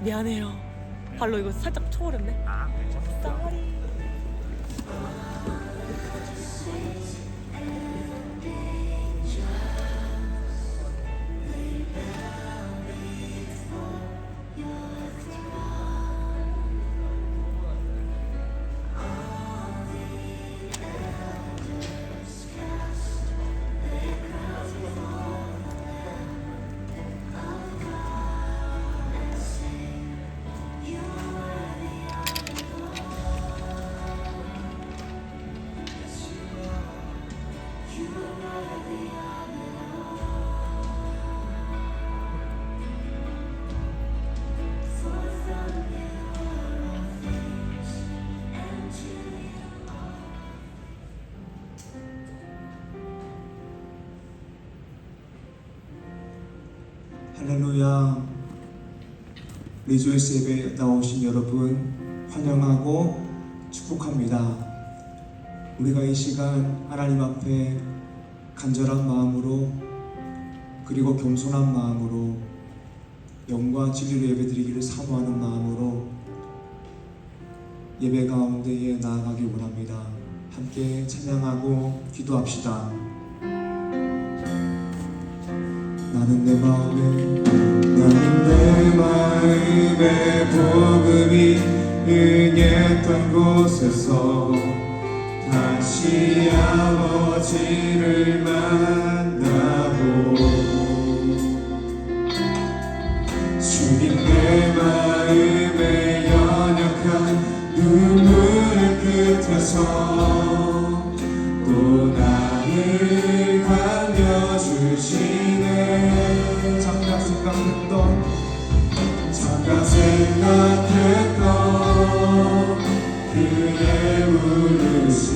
미안해요. 발로 이거 살짝 쳐버렸네. 쏘리. 할렐루야. 리조이스 예배에 나오신 여러분 환영하고 축복합니다. 우리가 이 시간 하나님 앞에 간절한 마음으로 그리고 겸손한 마음으로 영과 진리로 예배드리기를 사모하는 마음으로 예배 가운데에 나아가길 원합니다. 함께 찬양하고 기도합시다. 나는 내 마음에 복음이 응했던 곳에서 다시 아버지를 만나고 주님 내 마음에 연약한 눈물 끝에서 또 나를 반겨주시네. 잠깐 생각했던 그의 부르심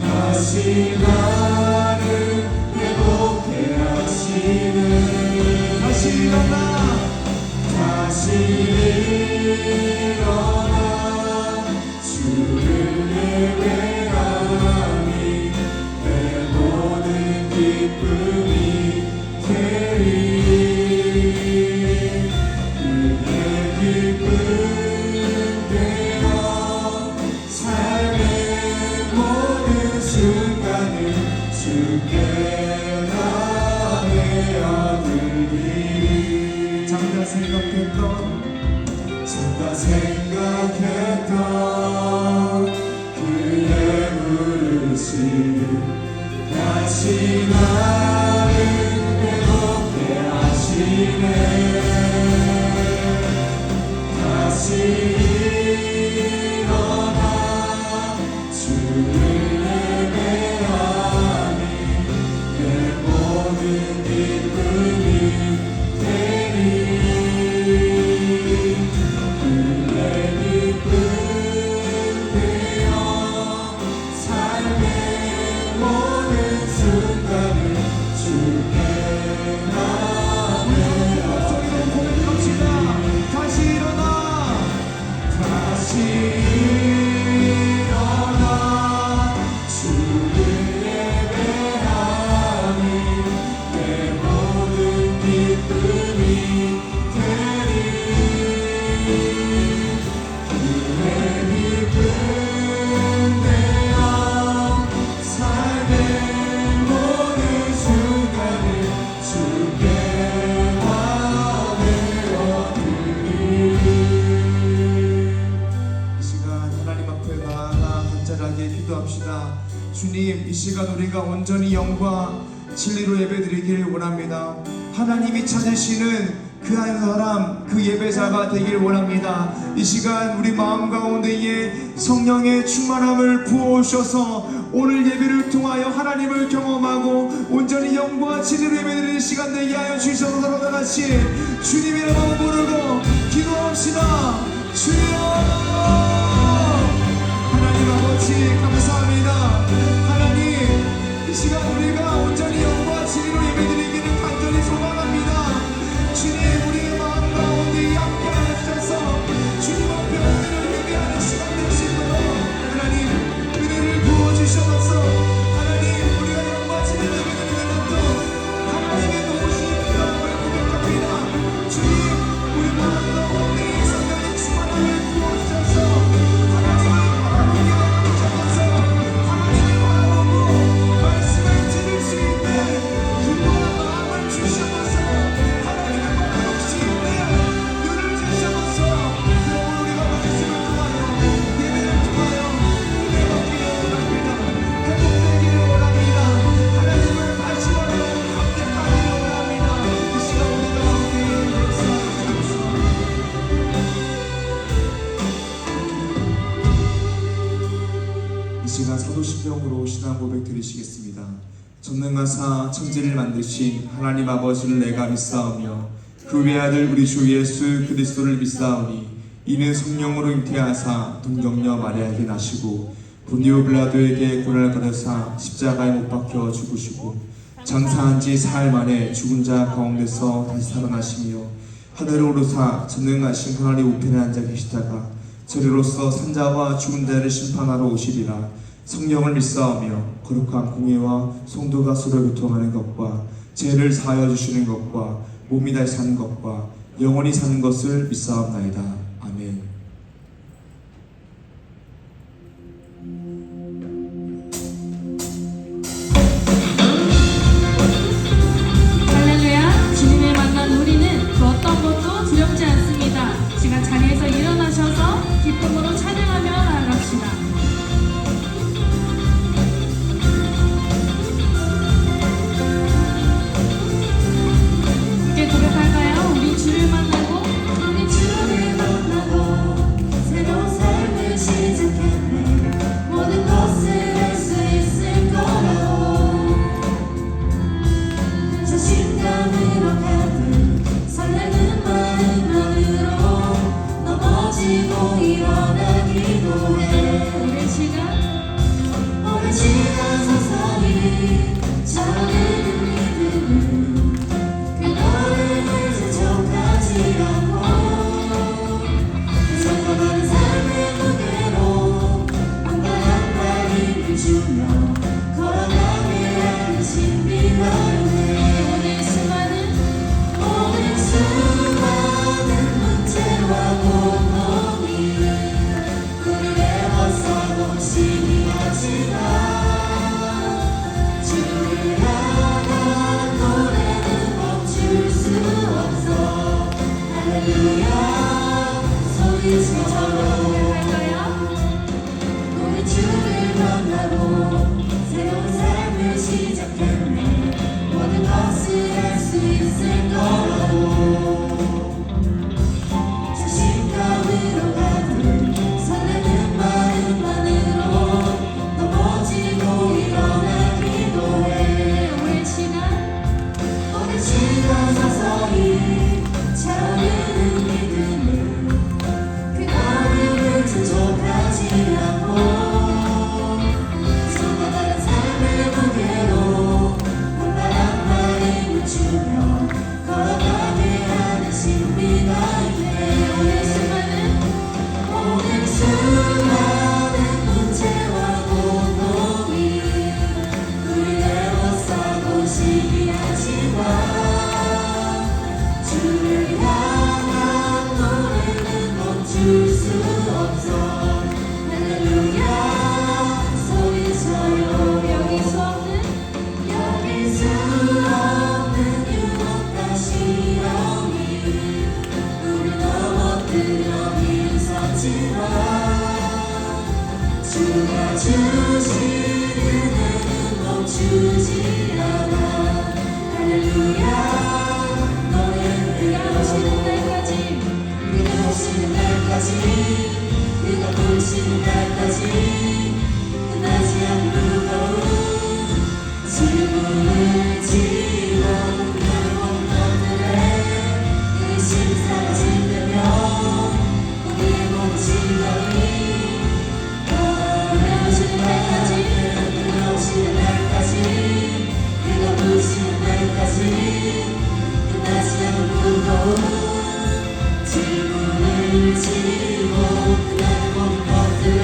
다시 나를 회복해 하시네. 다시 일어나 주를 예배하니 내 모든 기쁨이 되리. 생각했던 그의 부르심 다시 나를 회복해 하시네. 다시 일어나 주를 예배하니 내 모든 기쁨이 되리. 주님, 이 시간 우리가 온전히 영과 진리로 예배드리길 원합니다. 하나님이 찾으시는 그 한 사람, 그 예배자가 되길 원합니다. 이 시간 우리 마음 가운데에 성령의 충만함을 부어오셔서 오늘 예배를 통하여 하나님을 경험하고 온전히 영과 진리로 예배드리는 시간 되게 하여 주셔서 서로 다같이 주님 이름으로 부르고 기도합시다. 주여! 하나님 아버지 감사합니다. 하나님, 이 시간 우리가 온전히 영과 진리로 예배드리기를 간절히 소망합니다. 주님, 우리의 마음 가운데 함께하여 주셔서 주님 앞에 오늘을 예배하는 시간 되시도록 하나님 은혜를 부어주셔서 하나님 우리가 영과 진리로 예배드리는 것도 하나님의 도우심이 필요함을 고백합니다. 주님, 우리 마음 가운데 시간 사도신경으로 신앙 고백 드리시겠습니다. 전능하사 천지를 만드신 하나님 아버지를 내가 믿사오며 그 외아들 우리 주 예수 그리스도를 믿사오니 이는 성령으로 잉태하사 동정녀 마리아에게 나시고 본디오 빌라도에게 고난을 받으사 십자가에 못 박혀 죽으시고 장사한 지 사흘 만에 죽은 자 가운데서 다시 살아나시며 하늘을 오르사 전능하신 하나님 우편에 앉아 계시다가 저리로서 산자와 죽은 자를 심판하러 오시리라. 성령을 믿사오며 거룩한 공예와 성도가 서로 교통하는 것과 죄를 사하여 주시는 것과 몸이 다시 사는 것과 영원히 사는 것을 믿사옵나이다. 아멘. 할렐루야. 주님을 만난 우리는 그 어떤 것도 두렵지 않습니다. 시간 자리에서 일어나셔서 기쁨으로 찬양하며 나아갑시다. 함께 고백할까요? 우리 주를 만나고 새로운 삶을 시작했네. 모든 것을 할 수 있을 거라고 자신감으로 가득 설레는 마음만으로 넘어지고 일어나기도 해. 오랜 시간 서서히 차오르는 믿음은 그거를 부족하지 않고 성공하는 삶의 무게로 한 발 한 발 힘을 주며 걸어가게 하는 신비가 있네. 오늘 수많은 문제와 고통이 우리를 애워싸고 시기하지만 주를 향한 노래는 멈출 수 없어. 할렐루야 소리쳐요. 우리 주를 만나고 새로운 삶을 시작했네. 모든 것을 할 수 있을 거라고 자신감으로 가득 설레는 마음만으로 넘어지고 일어나기도 해. 오랜 시간 서서히 차오르는 믿음은 그거를 부족하지 않고 손과 다른 삶의 무게로 한 발 한 발 힘을 주며 걸어가게 하는 신비가 있네. 오늘 수많은 문제와 고통이 우리 애워싸고 시기하지만 주를 향한 노래는 멈출 수 없어. 할렐루야 소리쳐요. 여길 수 없는 유혹과 시험이 우리 넘어뜨려 힘썼지만 주가 주신 은혜는 멈추지 않아. 할렐루야 너는 그가 오시는 날까지 그가 부르시는 날까지 끝나지 않는 무거운 짐을 지고 그런 것들에 의심 사라지려며 우리의 몸짓 따위 그가 오시는 날까지 그가 부르시는 날까지 끝나지 않는 무거운 짐을 지고 끝나는 모든 것들에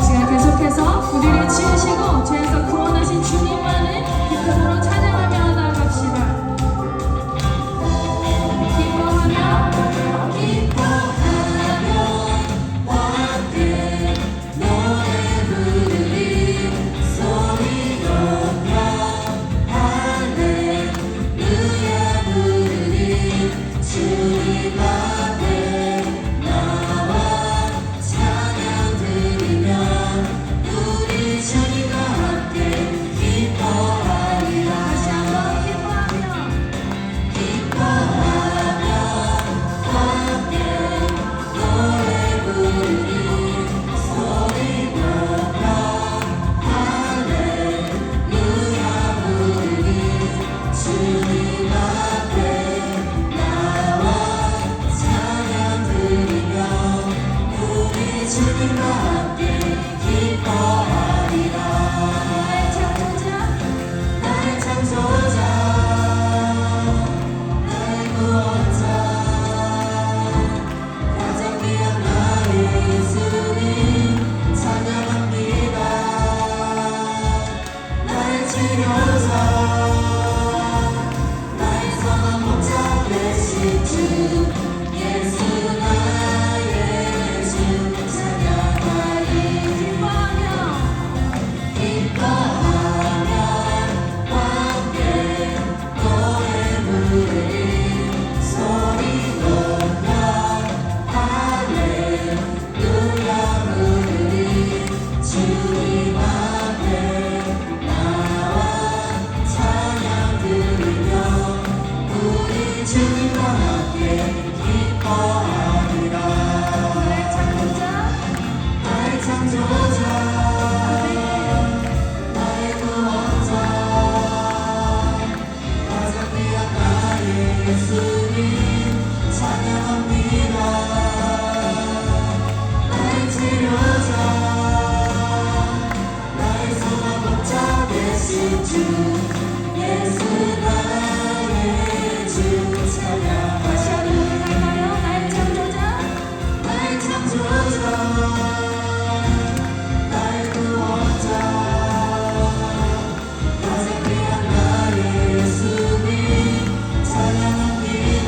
시간 계속해서 우리를 지으시고 죄에서 구원하신 주님만을 기쁨으로 찬양하며 나아갑시다. 기뻐하며 함께 노래 부르리 소리 높여 할렐루야 부르리 주님 앞에 나와 찬양 드리며 우리 주님과 함께 기뻐하리라. 다시 한번 기뻐하며 함께 노래 부르리 소리 높여 할렐루야 부르리 주님 앞에 나와 찬양 드리며 우리 주님과 함께 기뻐하리라. 나의 창조자 나의 구원자 가장 귀한 나의 예수님 찬양합니다. 나의 치료자 나의 선한 목자 되신 주 예수 나의 주 찬양하리. 기뻐하며 함께 노래 부르리 소리 높여 할렐루야 부르리 주님 앞에 나와 찬양 드리며 우리 주님과 함께 기뻐하리라. 나의 창조자 나의 구원자 가장 귀한 나의 예수님 찬양합니다. 나의 치료자 나의 선한 목자 되신 주 예수 나의 주 찬양하리. 나의 창조자 나의 구원자 가장 귀한 나의 예수님 찬양합니다.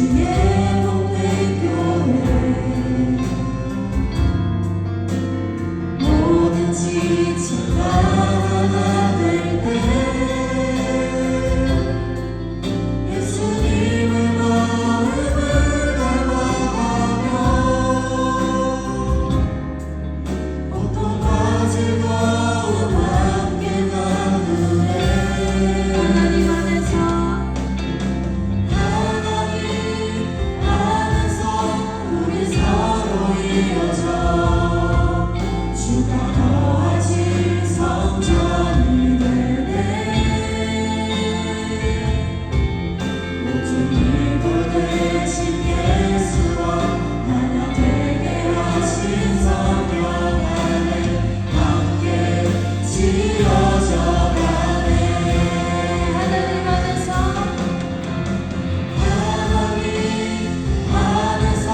주의 복된 교회 모든 지침 하나 될 때 예수님의 마음을 담아가며 고통과 즐거움 함께 나누네 하나님 안에서 우리 서로 이어져 주가 더하신 성전이 되네 모든 이고 되신 예수와 하나 되게 하신 성령 안에 함께 지어져 가네 하나님 안에서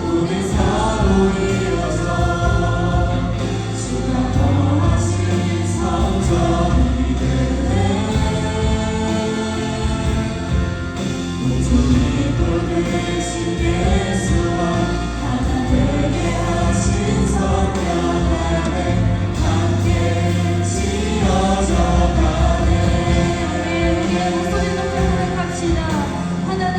우리 서로 이어져 주가 더하신 성전이 되네 모든 이고 되신 예수와 하나 되게 하신 성령 안에 함께 지어져 가네 우리의 목소리 높여 고백합시다 하나님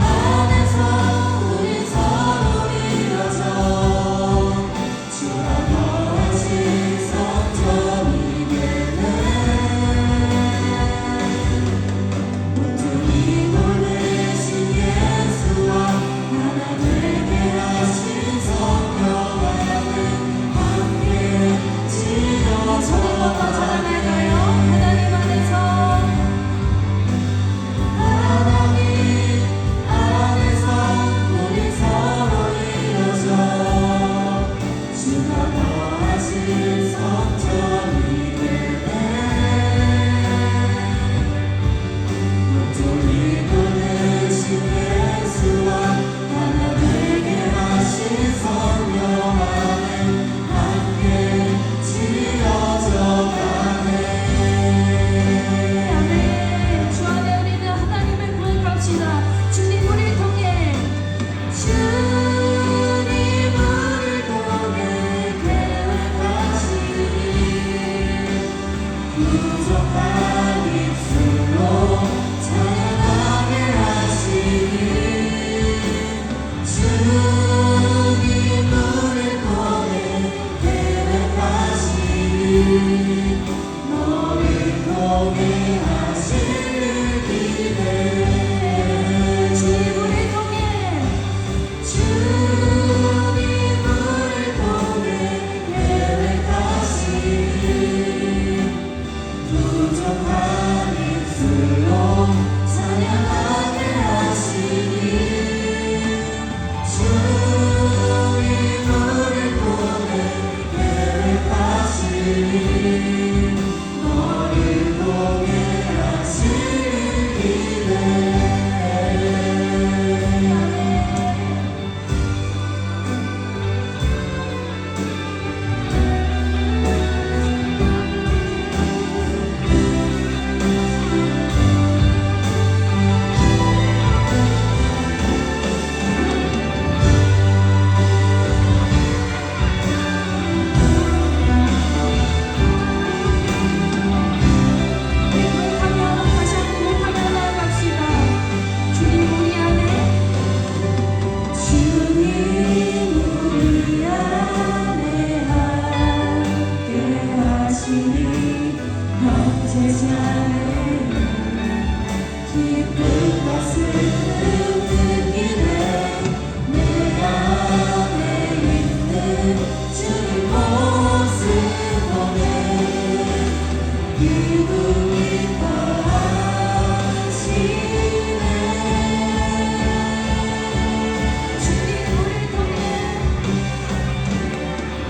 안에서 우리 서로 이어져 주가 더하신 성전이 되네 모든 이고 되신 예수와 하나 되게 하신 성령 안에 함께 지어져 찬양할까요? 하나님 안에서 우리 서로 이어져 주가 더하신 성전이 되네 모든 이고 되신 예수와 하나 되게 하신 성령 안에 함께 지어져 가네 아멘 주 안에 우리는 하나님을 고백합시다 주님 우리를 통해 주님 우리를 통해 계획하시니 부족한 입술로 찬양하게 하시니 주님 우리를 통해 계획하시니 너를 통해 하시는 기대 주님 우리를 통해 계획하시니 부족한 입술로 찬양하게 하시니 주님 우리를 통해 계획하시니 너를 통해 하시는 기대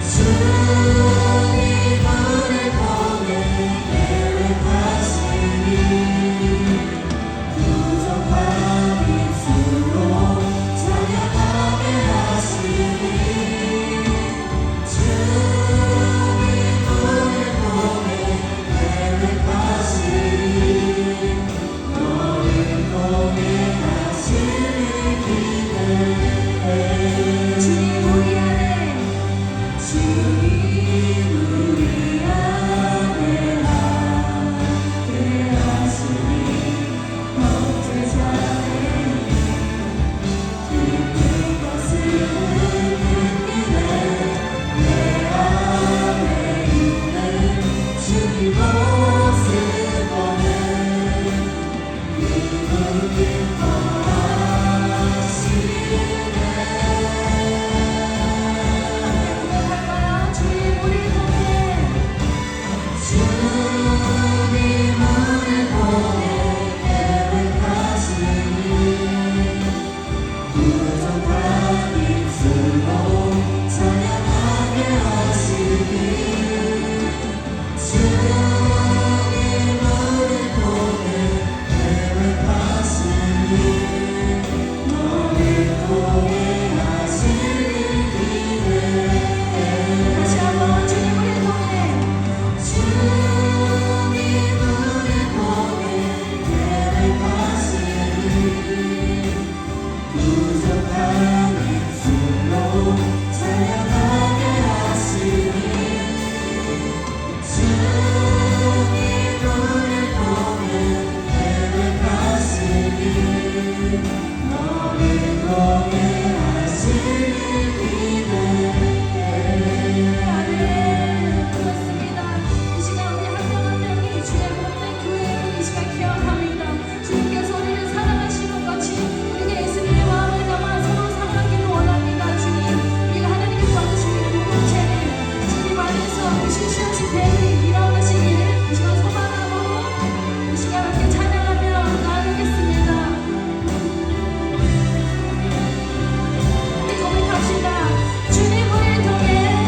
주님 우리를 통해 계획하시니 이 시간 함께 찬양하며 나아가겠습니다. 함께 고백합시다. 주님 우리를 통해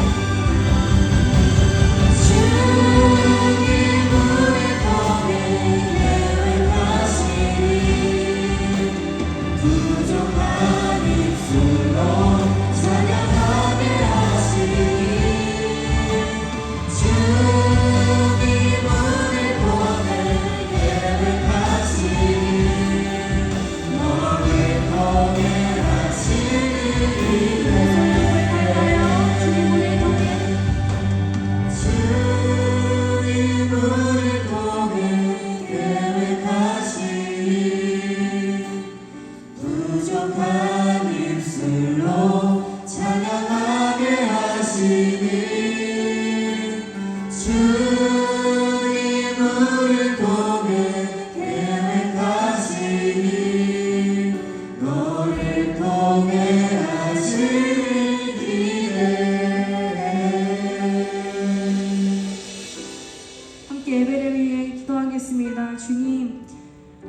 함께 예배를 위해 기도하겠습니다. 주님,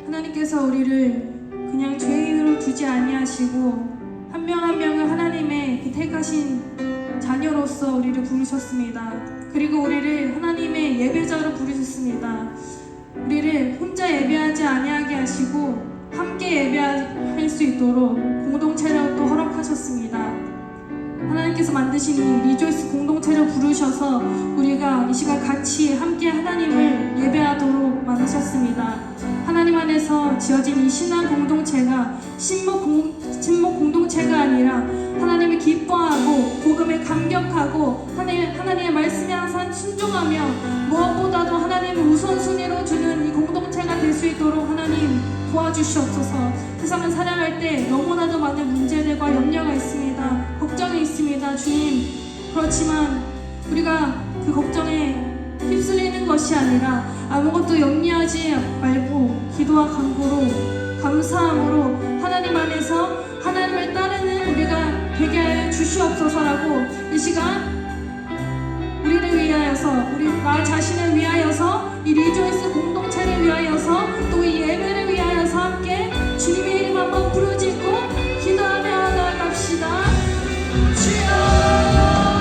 하나님께서 우리를 그냥 죄인으로 두지 아니하시고 한 명 한 명을 하나님의 그 택하신 자녀로서 우리를 부르셨습니다. 그리고 우리를 하나님의 예배자로 부르셨습니다. 우리를 혼자 예배하지 아니하게 하시고 함께 예배할 수 있도록 공동체를 또 허락하셨습니다. 하나님께서 만드신 이 리조이스 공동체를 부르셔서 우리가 이 시간 같이 함께 하나님을 예배하도록 만드셨습니다. 하나님 안에서 지어진 이 신앙 공동체가 친목 공동체가 아니라 하나님을 기뻐하고 복음에 감격하고 하나님의 말씀에 항상 순종하며 무엇보다도 하나님을 우선순위로 주는 이 공동체가 될 수 있도록 하나님 도와주시옵소서. 세상을 살아갈 때 너무나도 많은 문제들과 염려가 있습니다. 걱정이 있습니다. 주님, 그렇지만 우리가 그 걱정에 휩쓸리는 것이 아니라 아무것도 염려하지 말고 기도와 간구로 감사함으로 하나님 안에서 하나님을 따르는 우리가 되게 하여 주시옵소서라고 이 시간 우리를 위하여서 우리 나 자신을 위하여서 이 리조이스 공동체를 위하여서 또 이 예배를 위하여서 함께 주님의 이름 한번 부르짖고 기도하며 나아갑시다. 주여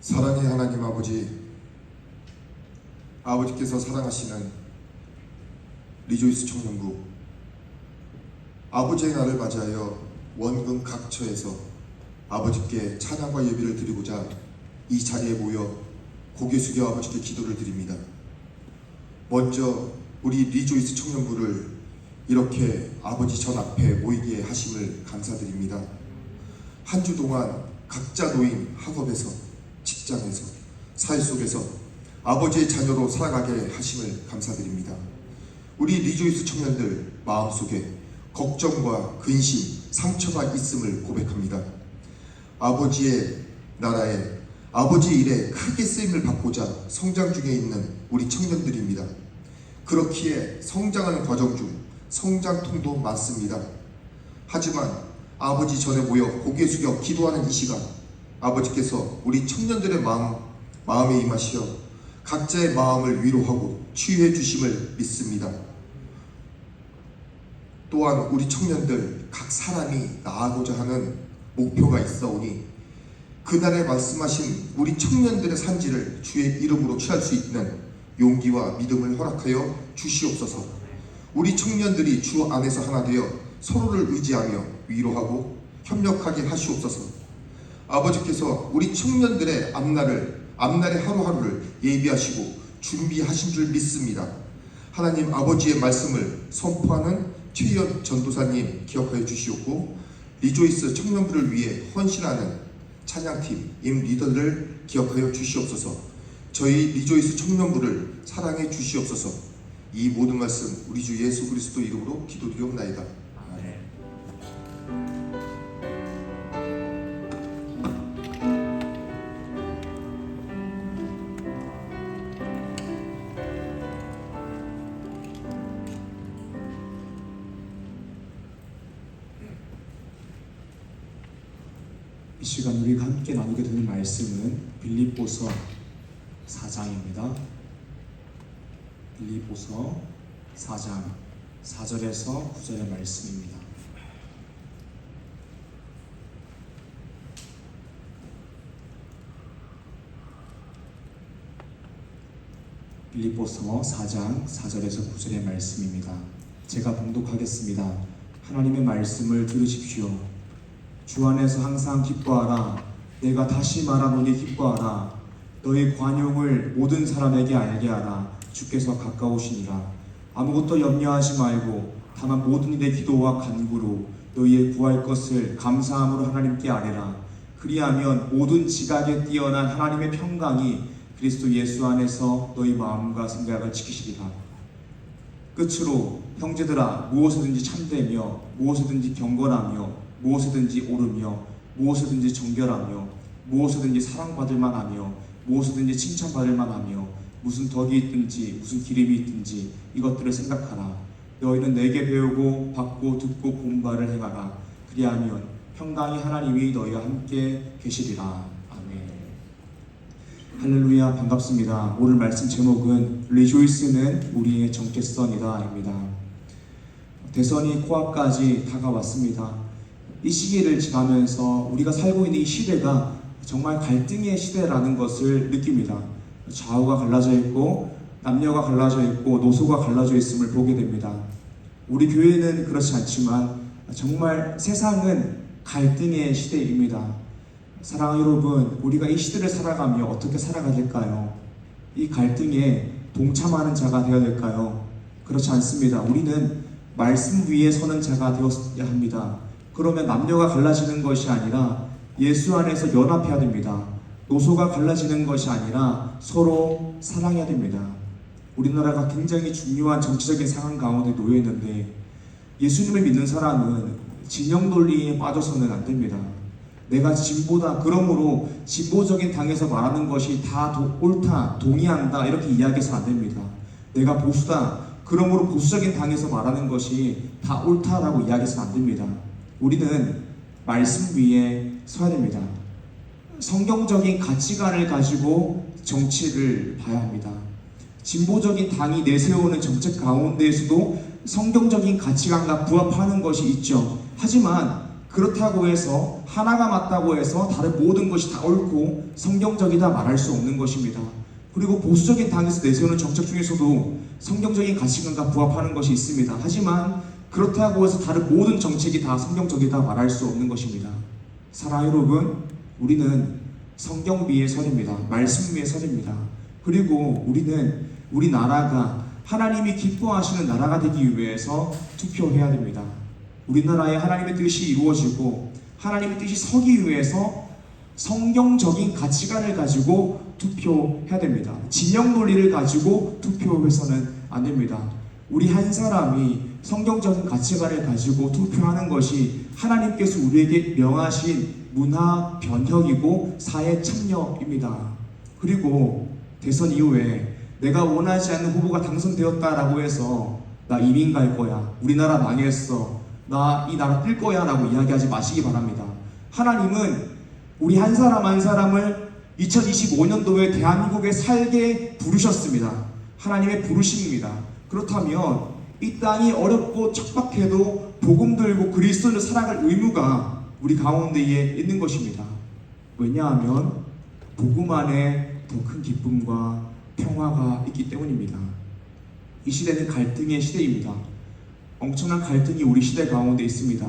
사랑의 하나님 아버지, 아버지께서 사랑하시는 리조이스 청년부, 아버지의 날을 맞이하여 원금 각처에서 아버지께 찬양과 예배를 드리고자 이 자리에 모여 고개 숙여 아버지께 기도를 드립니다. 먼저 우리 리조이스 청년부를 이렇게 아버지 전 앞에 모이게 하심을 감사드립니다. 한 주 동안 각자 놓인 학업에서, 직장에서, 사회 속에서 아버지의 자녀로 살아가게 하심을 감사드립니다. 우리 리조이스 청년들 마음속에 걱정과 근심, 상처가 있음을 고백합니다. 아버지의 나라에 아버지의 일에 크게 쓰임을 받고자 성장 중에 있는 우리 청년들입니다. 그렇기에 성장하는 과정 중 성장통도 많습니다. 하지만 아버지 전에 모여 고개 숙여 기도하는 이 시간, 아버지께서 우리 청년들의 마음에 임하시어 각자의 마음을 위로하고 치유해 주심을 믿습니다. 또한 우리 청년들 각 사람이 나아가고자 하는 목표가 있어오니 그날에 말씀하신 우리 청년들의 산지를 주의 이름으로 취할 수 있는 용기와 믿음을 허락하여 주시옵소서. 우리 청년들이 주 안에서 하나 되어 서로를 의지하며 위로하고 협력하게 하시옵소서. 아버지께서 우리 청년들의 앞날의 하루하루를 예비하시고 준비하신 줄 믿습니다. 하나님 아버지의 말씀을 선포하는 최희연 전도사님 기억하여 주시옵고, 리조이스 청년부를 위해 헌신하는 찬양팀 임 리더를 기억하여 주시옵소서. 저희 리조이스 청년부를 사랑해 주시옵소서. 이 모든 말씀 우리 주 예수 그리스도 이름으로 기도드리옵나이다. 이 시간 우리가 함께 나누게 되는 말씀은 빌립보서 4장입니다. 빌립보서 4장 4절에서 9절의 말씀입니다. 빌립보서 4장 4절에서 9절의 말씀입니다. 제가 봉독하겠습니다. 하나님의 말씀을 들으십시오. 주 안에서 항상 기뻐하라. 내가 다시 말하노니 기뻐하라. 너희 관용을 모든 사람에게 알게 하라. 주께서 가까우시니라. 아무것도 염려하지 말고 다만 모든 일의 기도와 간구로 너희의 구할 것을 감사함으로 하나님께 아뢰라. 그리하면 모든 지각에 뛰어난 하나님의 평강이 그리스도 예수 안에서 너희 마음과 생각을 지키시리라. 끝으로 형제들아, 무엇이든지 참되며 무엇이든지 경건하며 무엇이든지 옳으며 무엇이든지 정결하며 무엇이든지 사랑받을 만하며 무엇이든지 칭찬받을 만하며 무슨 덕이 있든지 무슨 기림이 있든지 이것들을 생각하라. 너희는 내게 배우고 받고 듣고 본 바를 행하라. 그리하면 평강이 하나님이 너희와 함께 계시리라. 아멘. 할렐루야. 반갑습니다. 오늘 말씀 제목은 리조이스는 우리의 정체성이다 입니다. 대선이 코앞까지 다가왔습니다. 이 시기를 지나면서 우리가 살고 있는 이 시대가 정말 갈등의 시대라는 것을 느낍니다. 좌우가 갈라져 있고 남녀가 갈라져 있고 노소가 갈라져 있음을 보게 됩니다. 우리 교회는 그렇지 않지만 정말 세상은 갈등의 시대입니다. 사랑하는 여러분, 우리가 이 시대를 살아가며 어떻게 살아가야 될까요? 이 갈등에 동참하는 자가 되어야 될까요? 그렇지 않습니다. 우리는 말씀 위에 서는 자가 되어야 합니다. 그러면 남녀가 갈라지는 것이 아니라 예수 안에서 연합해야 됩니다. 노소가 갈라지는 것이 아니라 서로 사랑해야 됩니다. 우리나라가 굉장히 중요한 정치적인 상황 가운데 놓여 있는데 예수님을 믿는 사람은 진영 논리에 빠져서는 안 됩니다. 내가 진보다, 그러므로 진보적인 당에서 말하는 것이 다 옳다, 동의한다 이렇게 이야기해서는 안 됩니다. 내가 보수다, 그러므로 보수적인 당에서 말하는 것이 다 옳다라고 이야기해서는 안 됩니다. 우리는 말씀 위에 서야 됩니다. 성경적인 가치관을 가지고 정치를 봐야 합니다. 진보적인 당이 내세우는 정책 가운데에서도 성경적인 가치관과 부합하는 것이 있죠. 하지만 그렇다고 해서 하나가 맞다고 해서 다른 모든 것이 다 옳고 성경적이다 말할 수 없는 것입니다. 그리고 보수적인 당에서 내세우는 정책 중에서도 성경적인 가치관과 부합하는 것이 있습니다. 하지만 그렇다고 해서 다른 모든 정책이 다 성경적이다 말할 수 없는 것입니다. 사랑하는 여러분, 우리는 성경 위에 서립니다. 말씀 위에 서립니다. 그리고 우리는 우리 나라가 하나님이 기뻐하시는 나라가 되기 위해서 투표해야 됩니다. 우리나라에 하나님의 뜻이 이루어지고 하나님의 뜻이 서기 위해서 성경적인 가치관을 가지고 투표해야 됩니다. 진영 논리를 가지고 투표해서는 안 됩니다. 우리 한 사람이 성경적인 가치관을 가지고 투표하는 것이 하나님께서 우리에게 명하신 문화 변혁이고 사회 참여입니다. 그리고 대선 이후에 내가 원하지 않는 후보가 당선되었다라고 해서 나 이민 갈 거야, 우리나라 망했어, 나 이 나라 뛸 거야 라고 이야기하지 마시기 바랍니다. 하나님은 우리 한 사람 한 사람을 2025년도에 대한민국에 살게 부르셨습니다. 하나님의 부르심입니다. 그렇다면 이 땅이 어렵고 척박해도 복음 들고 그리스도를 살아갈 의무가 우리 가운데에 있는 것입니다. 왜냐하면 복음 안에 더 큰 기쁨과 평화가 있기 때문입니다. 이 시대는 갈등의 시대입니다. 엄청난 갈등이 우리 시대 가운데 있습니다.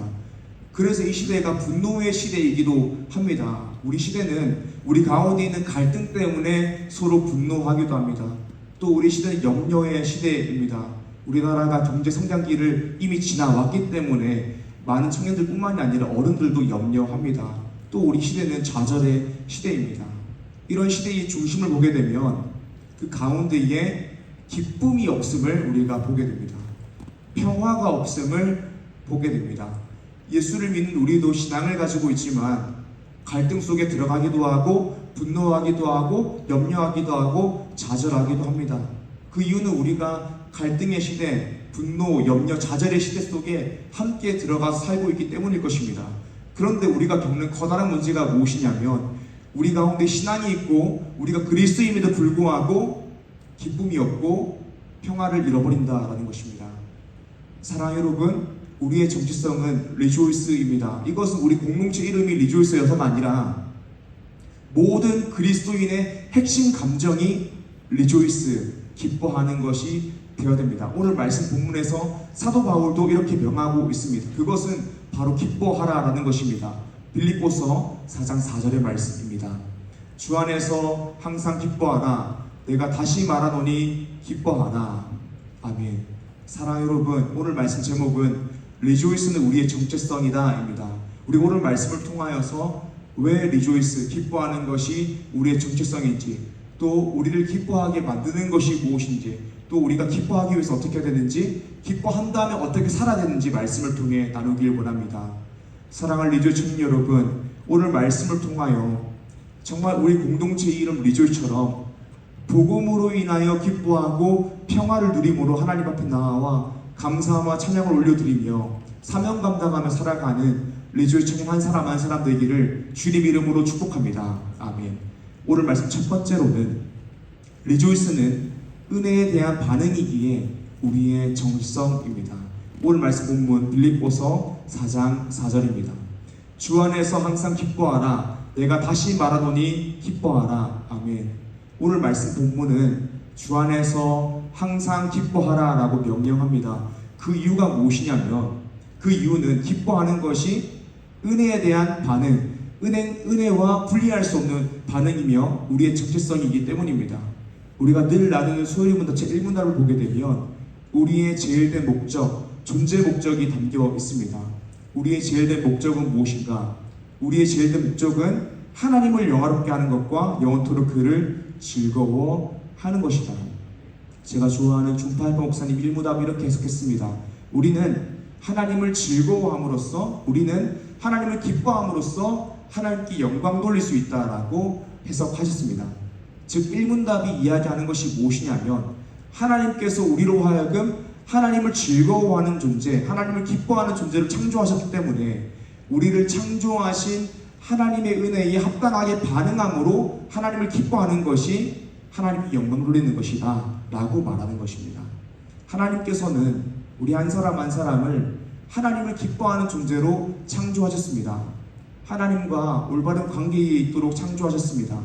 그래서 이 시대가 분노의 시대이기도 합니다. 우리 시대는 우리 가운데 있는 갈등 때문에 서로 분노하기도 합니다. 또 우리 시대는 염려의 시대입니다. 우리나라가 경제 성장기를 이미 지나왔기 때문에 많은 청년들뿐만이 아니라 어른들도 염려합니다. 또 우리 시대는 좌절의 시대입니다. 이런 시대의 중심을 보게 되면 그 가운데에 기쁨이 없음을 우리가 보게 됩니다. 평화가 없음을 보게 됩니다. 예수를 믿는 우리도 신앙을 가지고 있지만 갈등 속에 들어가기도 하고 분노하기도 하고 염려하기도 하고 좌절하기도 합니다. 그 이유는 우리가 갈등의 시대, 분노, 염려, 좌절의 시대 속에 함께 들어가서 살고 있기 때문일 것입니다. 그런데 우리가 겪는 커다란 문제가 무엇이냐면 우리 가운데 신앙이 있고 우리가 그리스도임에도 불구하고 기쁨이 없고 평화를 잃어버린다라는 것입니다. 사랑 여러분, 우리의 정체성은 리조이스입니다. 이것은 우리 공동체 이름이 리조이스여서가 아니라 모든 그리스도인의 핵심 감정이 리조이스, 기뻐하는 것이 되어야 됩니다. 오늘 말씀 본문에서 사도 바울도 이렇게 명하고 있습니다. 그것은 바로 기뻐하라라는 것입니다. 빌립보서 4장 4절의 말씀입니다. 주 안에서 항상 기뻐하라. 내가 다시 말하노니 기뻐하라. 아멘. 사랑 여러분, 오늘 말씀 제목은 리조이스는 우리의 정체성이다입니다. 우리 오늘 말씀을 통하여서 왜 리조이스, 기뻐하는 것이 우리의 정체성인지, 또 우리를 기뻐하게 만드는 것이 무엇인지, 또 우리가 기뻐하기 위해서 어떻게 해야 되는지, 기뻐한다면 어떻게 살아야 되는지 말씀을 통해 나누길 원합니다. 사랑하는 리조이스 청년 여러분, 오늘 말씀을 통하여 정말 우리 공동체의 이름 리조이스처럼 복음으로 인하여 기뻐하고 평화를 누림으로 하나님 앞에 나와 감사와 찬양을 올려드리며 사명 감당하며 살아가는 리조이스 청년 한 사람 한 사람 되기를 주님 이름으로 축복합니다. 아멘. 오늘 말씀 첫 번째로는 리조이스는 은혜에 대한 반응이기에 우리의 정성입니다. 오늘 말씀 본문 빌립보서 4장 4절입니다. 주 안에서 항상 기뻐하라. 내가 다시 말하노니 기뻐하라. 아멘. 오늘 말씀 본문은 주 안에서 항상 기뻐하라 라고 명령합니다. 그 이유가 무엇이냐면 그 이유는 기뻐하는 것이 은혜에 대한 반응, 은혜와 분리할 수 없는 반응이며 우리의 정체성이기 때문입니다. 우리가 늘 나누는 소요리문답 제1문답을 보게 되면 우리의 제일된 목적, 존재 목적이 담겨 있습니다. 우리의 제일된 목적은 무엇인가? 우리의 제일된 목적은 하나님을 영화롭게 하는 것과 영원토록 그를 즐거워하는 것이다. 제가 좋아하는 중파할파 목사님 1무답 이렇게 해석했습니다. 우리는 하나님을 즐거워함으로써, 우리는 하나님을 기뻐함으로써 하나님께 영광 돌릴 수 있다라고 해석하셨습니다. 즉 1문답이 이야기하는 것이 무엇이냐면 하나님께서 우리로 하여금 하나님을 즐거워하는 존재, 하나님을 기뻐하는 존재를 창조하셨기 때문에 우리를 창조하신 하나님의 은혜에 합당하게 반응함으로 하나님을 기뻐하는 것이 하나님께 영광 돌리는 것이다 라고 말하는 것입니다. 하나님께서는 우리 한 사람 한 사람을 하나님을 기뻐하는 존재로 창조하셨습니다. 하나님과 올바른 관계에 있도록 창조하셨습니다.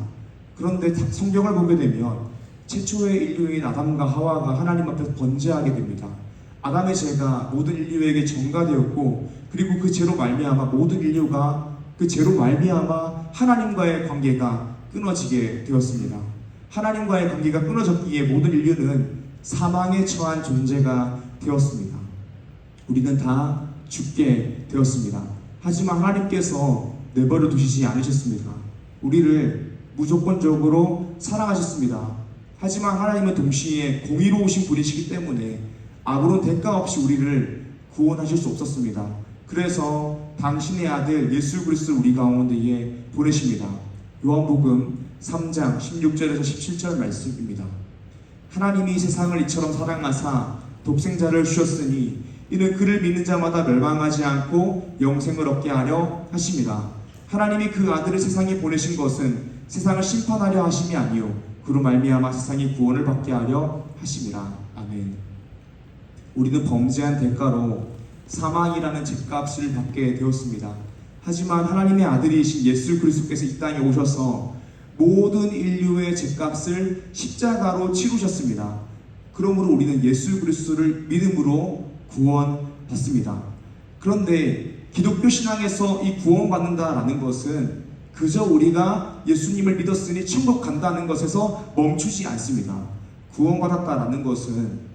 그런데 성경을 보게 되면 최초의 인류인 아담과 하와가 하나님 앞에서 번제하게 됩니다. 아담의 죄가 모든 인류에게 전가되었고, 그리고 그 죄로 말미암아 모든 인류가 그 죄로 말미암아 하나님과의 관계가 끊어지게 되었습니다. 하나님과의 관계가 끊어졌기에 모든 인류는 사망에 처한 존재가 되었습니다. 우리는 다 죽게 되었습니다. 하지만 하나님께서 내버려 두시지 않으셨습니다. 우리를 무조건적으로 사랑하셨습니다. 하지만 하나님은 동시에 공의로우신 분이시기 때문에 아무런 대가 없이 우리를 구원하실 수 없었습니다. 그래서 당신의 아들 예수 그리스도를 우리 가운데에 보내십니다. 요한복음 3장 16절에서 17절 말씀입니다. 하나님이 세상을 이처럼 사랑하사 독생자를 주셨으니 이는 그를 믿는 자마다 멸망하지 않고 영생을 얻게 하려 하심이라. 하나님이 그 아들을 세상에 보내신 것은 세상을 심판하려 하심이 아니요 그로 말미암아 세상이 구원을 받게 하려 하심이라. 아멘. 우리는 범죄한 대가로 사망이라는 죗값을 받게 되었습니다. 하지만 하나님의 아들이신 예수 그리스도께서 이 땅에 오셔서 모든 인류의 죗값을 십자가로 치르셨습니다. 그러므로 우리는 예수 그리스도를 믿음으로 구원받습니다. 그런데 기독교 신앙에서 이 구원받는다라는 것은 그저 우리가 예수님을 믿었으니 천국 간다는 것에서 멈추지 않습니다. 구원받았다라는 것은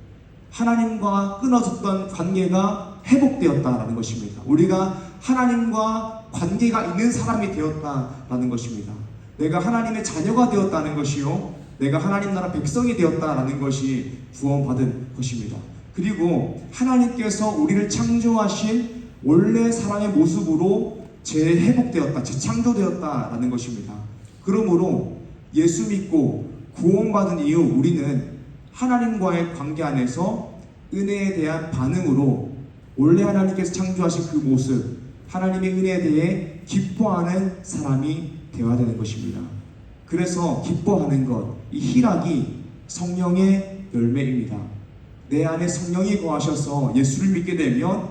하나님과 끊어졌던 관계가 회복되었다라는 것입니다. 우리가 하나님과 관계가 있는 사람이 되었다라는 것입니다. 내가 하나님의 자녀가 되었다는 것이요, 내가 하나님 나라 백성이 되었다라는 것이 구원받은 것입니다. 그리고 하나님께서 우리를 창조하신 원래 사람의 모습으로 재회복되었다, 재창조되었다라는 것입니다. 그러므로 예수 믿고 구원받은 이후 우리는 하나님과의 관계 안에서 은혜에 대한 반응으로 원래 하나님께서 창조하신 그 모습, 하나님의 은혜에 대해 기뻐하는 사람이 되어야 되는 것입니다. 그래서 기뻐하는 것, 이 희락이 성령의 열매입니다. 내 안에 성령이 거하셔서 예수를 믿게 되면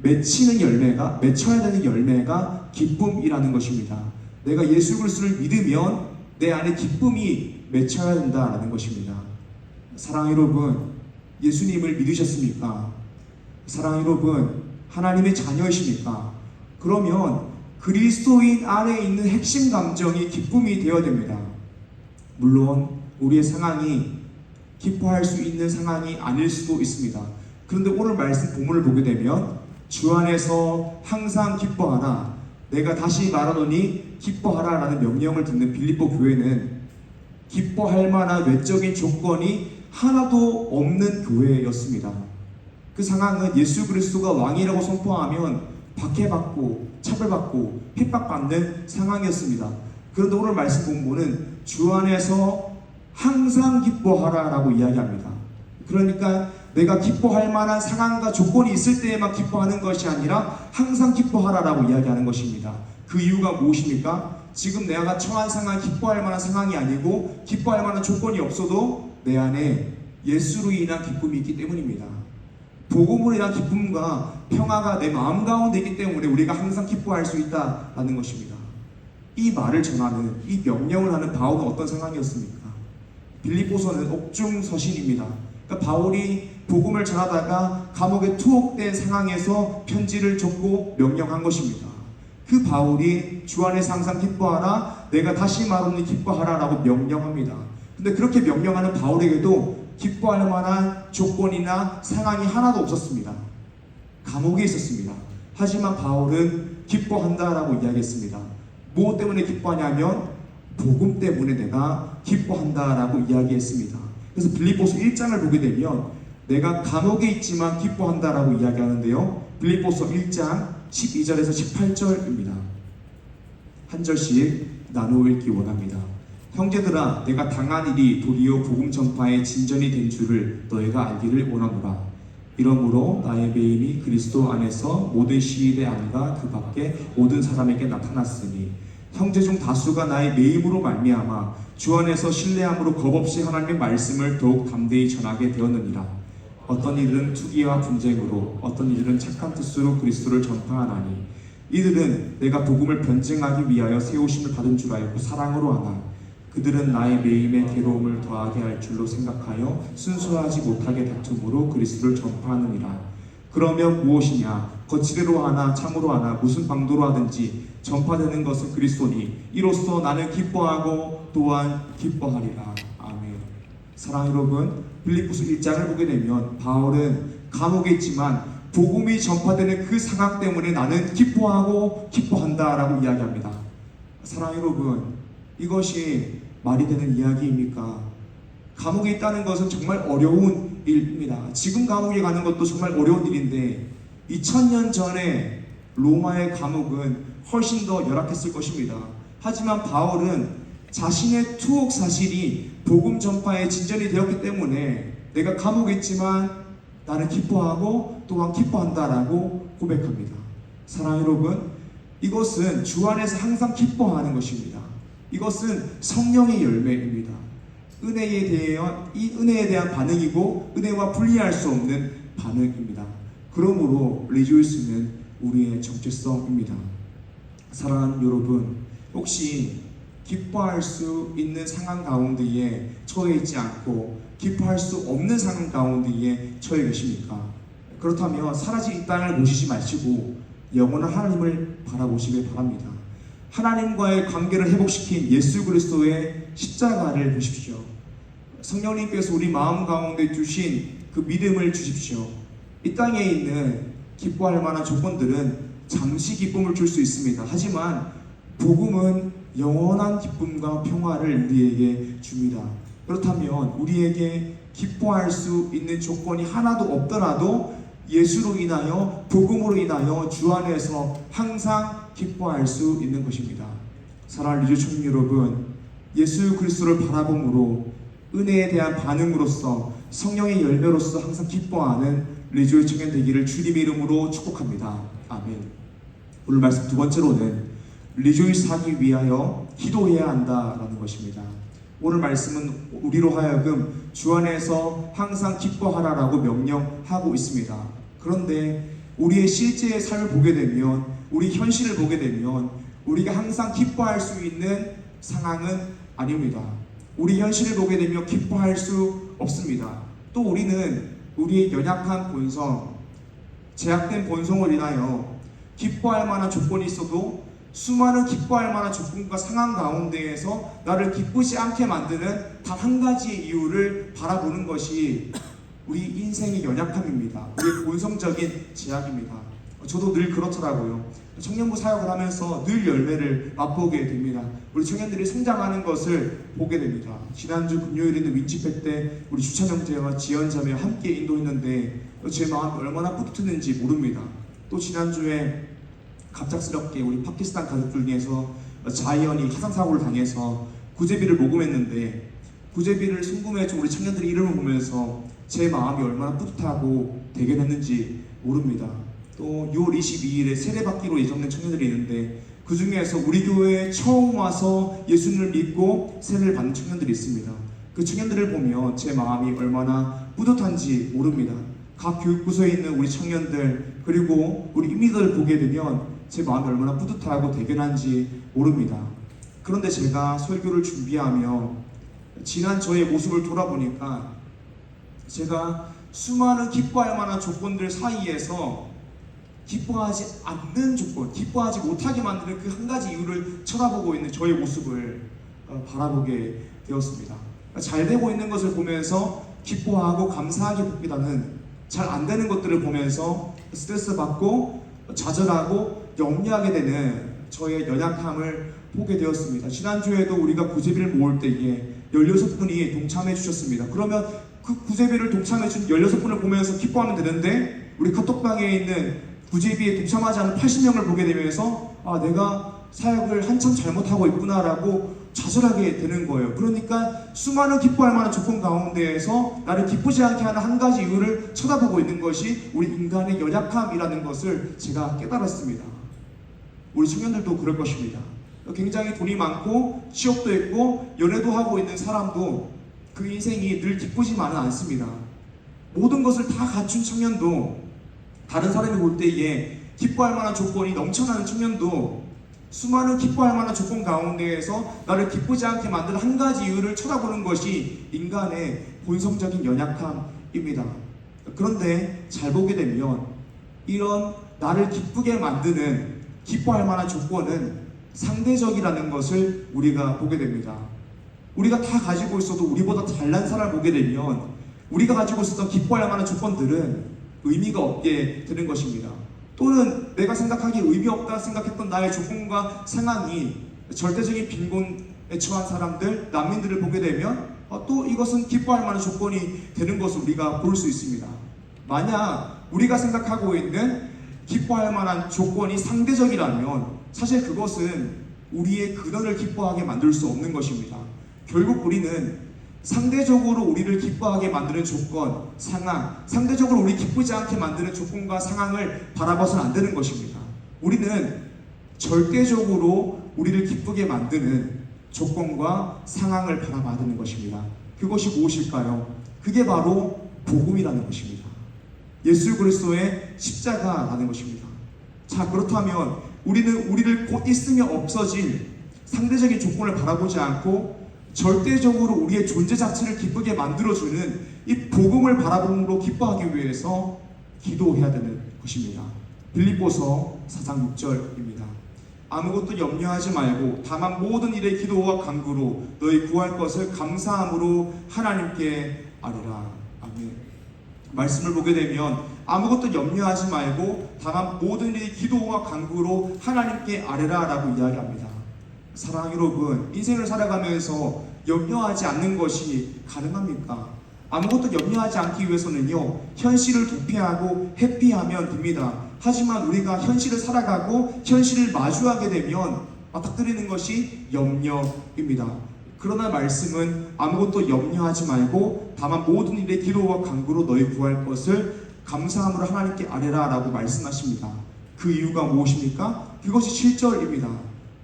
맺혀야 되는 열매가 기쁨이라는 것입니다. 내가 예수 그리스도를 믿으면 내 안에 기쁨이 맺혀야 된다라는 것입니다. 사랑하는 여러분, 예수님을 믿으셨습니까? 사랑하는 여러분, 하나님의 자녀이십니까? 그러면 그리스도인 안에 있는 핵심 감정이 기쁨이 되어야 됩니다. 물론 우리의 상황이 기뻐할 수 있는 상황이 아닐 수도 있습니다. 그런데 오늘 말씀 본문을 보게 되면 주 안에서 항상 기뻐하라, 내가 다시 말하노니 기뻐하라 라는 명령을 듣는 빌립보 교회는 기뻐할 만한 외적인 조건이 하나도 없는 교회였습니다. 그 상황은 예수 그리스도가 왕이라고 선포하면 박해받고 차별받고 핍박받는 상황이었습니다. 그런데 오늘 말씀 본문은 주 안에서 항상 기뻐하라 라고 이야기합니다. 그러니까 내가 기뻐할 만한 상황과 조건이 있을 때에만 기뻐하는 것이 아니라 항상 기뻐하라 라고 이야기하는 것입니다. 그 이유가 무엇입니까? 지금 내가 처한 상황이 기뻐할 만한 상황이 아니고 기뻐할 만한 조건이 없어도 내 안에 예수로 인한 기쁨이 있기 때문입니다. 복음으로 인한 기쁨과 평화가 내 마음 가운데 있기 때문에 우리가 항상 기뻐할 수 있다라는 것입니다. 이 말을 전하는, 이 명령을 하는 바울은 어떤 상황이었습니까? 빌립보서는 옥중 서신입니다. 그러니까 바울이 복음을 전하다가 감옥에 투옥된 상황에서 편지를 적고 명령한 것입니다. 그 바울이 주 안에서 항상 기뻐하라, 내가 다시 말하노니 기뻐하라 라고 명령합니다. 근데 그렇게 명령하는 바울에게도 기뻐할 만한 조건이나 상황이 하나도 없었습니다. 감옥에 있었습니다. 하지만 바울은 기뻐한다라고 이야기했습니다. 무엇 때문에 기뻐하냐면 복음 때문에 내가 기뻐한다라고 이야기했습니다. 그래서 빌립보서 1장을 보게 되면 내가 감옥에 있지만 기뻐한다라고 이야기하는데요. 빌립보서 1장 12절에서 18절입니다. 한 절씩 나누어 읽기 원합니다. 형제들아, 내가 당한 일이 도리어 복음 전파의 진전이 된 줄을 너희가 알기를 원하노라. 이러므로 나의 매임이 그리스도 안에서 모든 시일의 안과 그 밖에 모든 사람에게 나타났으니 형제 중 다수가 나의 매임으로 말미암아 주 안에서 신뢰함으로 겁없이 하나님의 말씀을 더욱 담대히 전하게 되었느니라. 어떤 이들은 투기와 분쟁으로, 어떤 이들은 착한 뜻으로 그리스도를 전파하나니 이들은 내가 복음을 변증하기 위하여 세우심을 받은 줄 알고 사랑으로 하나 그들은 나의 매임에 괴로움을 더하게 할 줄로 생각하여 순수하지 못하게 다툼으로 그리스도를 전파하느니라. 그러면 무엇이냐? 거칠애로 하나 참으로 하나 무슨 방도로 하든지 전파되는 것은 그리스도니 이로써 나는 기뻐하고 또한 기뻐하리라. 아멘. 사랑하는 여러분, 빌립보서 1장을 보게 되면 바울은 감옥에 있지만 복음이 전파되는 그 상황 때문에 나는 기뻐하고 기뻐한다라고 이야기합니다. 사랑하는 여러분, 이것이 말이 되는 이야기입니까? 감옥에 있다는 것은 정말 어려운 일입니다. 지금 감옥에 가는 것도 정말 어려운 일인데 2000년 전에 로마의 감옥은 훨씬 더 열악했을 것입니다. 하지만 바울은 자신의 투옥 사실이 복음 전파에 진전이 되었기 때문에 내가 감옥에 있지만 나는 기뻐하고 또한 기뻐한다라고 고백합니다. 사랑하는 여러분, 이것은 주 안에서 항상 기뻐하는 것입니다. 이것은 성령의 열매입니다. 이 은혜에 대한 반응이고 은혜와 분리할 수 없는 반응입니다. 그러므로 리조이스는 우리의 정체성입니다. 사랑하는 여러분, 혹시 기뻐할 수 있는 상황 가운데에 처해 있지 않고 기뻐할 수 없는 상황 가운데에 처해 계십니까? 그렇다면 사라진 이 땅을 보시지 마시고 영원한 하나님을 바라보시길 바랍니다. 하나님과의 관계를 회복시킨 예수 그리스도의 십자가를 보십시오. 성령님께서 우리 마음 가운데 주신 그 믿음을 주십시오. 이 땅에 있는 기뻐할 만한 조건들은 잠시 기쁨을 줄 수 있습니다. 하지만 복음은 영원한 기쁨과 평화를 우리에게 줍니다. 그렇다면 우리에게 기뻐할 수 있는 조건이 하나도 없더라도 예수로 인하여 복음으로 인하여 주 안에서 항상 기뻐할 수 있는 것입니다. 사랑하는 리조 청년 여러분, 예수 그리스도를 바라봄으로 은혜에 대한 반응으로서 성령의 열매로서 항상 기뻐하는 리조의 청년 되기를 주님의 이름으로 축복합니다. 아멘. 오늘 말씀 두 번째로는 리조이스 하기 위하여 기도해야 한다라는 것입니다. 오늘 말씀은 우리로 하여금 주 안에서 항상 기뻐하라라고 명령하고 있습니다. 그런데 우리의 실제의 삶을 보게 되면, 우리 현실을 보게 되면 우리가 항상 기뻐할 수 있는 상황은 아닙니다. 우리 현실을 보게 되면 기뻐할 수 없습니다. 또 우리는 우리의 연약한 본성, 제약된 본성을 인하여 기뻐할 만한 조건이 있어도 수많은 기뻐할 만한 조건과 상황 가운데에서 나를 기쁘지 않게 만드는 단 한 가지의 이유를 바라보는 것이 우리 인생의 연약함입니다. 우리의 본성적인 제약입니다. 저도 늘 그렇더라고요. 청년부 사역을 하면서 늘 열매를 맛보게 됩니다. 우리 청년들이 성장하는 것을 보게 됩니다. 지난주 금요일에는 윈치백 때 우리 주찬 형제와 지연 자매와 함께 인도했는데 제 마음이 얼마나 뿌듯했는지 모릅니다. 또 지난주에 갑작스럽게 우리 파키스탄 가족들 중에서 자이언이 화상사고를 당해서 구제비를 모금했는데 구제비를 송금해준 우리 청년들의 이름을 보면서 제 마음이 얼마나 뿌듯하고 대견했는지 모릅니다. 또 6월 22일에 세례받기로 예정된 청년들이 있는데 그 중에서 우리 교회에 처음 와서 예수님을 믿고 세례를 받는 청년들이 있습니다. 그 청년들을 보면 제 마음이 얼마나 뿌듯한지 모릅니다. 각 교육부서에 있는 우리 청년들 그리고 우리 인미들을 보게 되면 제 마음이 얼마나 뿌듯하고 대견한지 모릅니다. 그런데 제가 설교를 준비하며 지난 저의 모습을 돌아보니까 제가 수많은 기뻐할 만한 조건들 사이에서 기뻐하지 않는 조건, 기뻐하지 못하게 만드는 그 한 가지 이유를 쳐다보고 있는 저의 모습을 바라보게 되었습니다. 잘 되고 있는 것을 보면서 기뻐하고 감사하기보다는 잘 안 되는 것들을 보면서 스트레스 받고 좌절하고 염려하게 되는 저의 연약함을 보게 되었습니다. 지난주에도 우리가 구제비를 모을 때에 16분이 동참해 주셨습니다. 그러면 그 구제비를 동참해 준 16분을 보면서 기뻐하면 되는데 우리 카톡방에 있는 구제비에 동참하지 않은 80명을 보게 되면서 아, 내가 사역을 한참 잘못하고 있구나라고 좌절하게 되는 거예요. 그러니까 수많은 기뻐할 만한 조건 가운데에서 나를 기쁘지 않게 하는 한 가지 이유를 쳐다보고 있는 것이 우리 인간의 연약함이라는 것을 제가 깨달았습니다. 우리 청년들도 그럴 것입니다. 굉장히 돈이 많고 취업도 했고 연애도 하고 있는 사람도 그 인생이 늘 기쁘지만은 않습니다. 모든 것을 다 갖춘 청년도 다른 사람이 볼 때에 기뻐할 만한 조건이 넘쳐나는 청년도 수많은 기뻐할 만한 조건 가운데에서 나를 기쁘지 않게 만드는 한 가지 이유를 쳐다보는 것이 인간의 본성적인 연약함입니다. 그런데 잘 보게 되면 이런 나를 기쁘게 만드는 기뻐할 만한 조건은 상대적이라는 것을 우리가 보게 됩니다. 우리가 다 가지고 있어도 우리보다 잘난 사람을 보게 되면 우리가 가지고 있었던 기뻐할 만한 조건들은 의미가 없게 되는 것입니다. 또는 내가 생각하기에 의미 없다 생각했던 나의 조건과 상황이 절대적인 빈곤 처한 사람들, 난민들을 보게 되면 또 이것은 기뻐할 만한 조건이 되는 것을 우리가 볼 수 있습니다. 만약 우리가 생각하고 있는 기뻐할 만한 조건이 상대적이라면 사실 그것은 우리의 근원을 기뻐하게 만들 수 없는 것입니다. 결국 우리는 상대적으로 우리를 기뻐하게 만드는 조건, 상황, 상대적으로 우리 기쁘지 않게 만드는 조건과 상황을 바라봐서는 안 되는 것입니다. 우리는 절대적으로 우리를 기쁘게 만드는 조건과 상황을 바라봐야 되는 것입니다. 그것이 무엇일까요? 그게 바로 복음이라는 것입니다. 예수 그리스도의 십자가라는 것입니다. 자, 그렇다면 우리는 우리를 곧 있으면 없어질 상대적인 조건을 바라보지 않고 절대적으로 우리의 존재 자체를 기쁘게 만들어주는 이 복음을 바라봄으로 기뻐하기 위해서 기도해야 되는 것입니다. 빌립보서 4장 6절입니다. 아무것도 염려하지 말고 다만 모든 일에 기도와 간구로 너희 구할 것을 감사함으로 하나님께 아뢰라. 아멘. 말씀을 보게 되면 아무것도 염려하지 말고 다만 모든 일에 기도와 간구로 하나님께 아뢰라 라고 이야기합니다. 사랑하는 여러분, 인생을 살아가면서 염려하지 않는 것이 가능합니까? 아무것도 염려하지 않기 위해서는요, 현실을 도피하고 회피하면 됩니다. 하지만 우리가 현실을 살아가고 현실을 마주하게 되면 맞닥뜨리는 것이 염려입니다. 그러나 말씀은 아무것도 염려하지 말고 다만 모든 일에 기도와 간구로 너희 구할 것을 감사함으로 하나님께 아뢰라 라고 말씀하십니다. 그 이유가 무엇입니까? 그것이 7절입니다.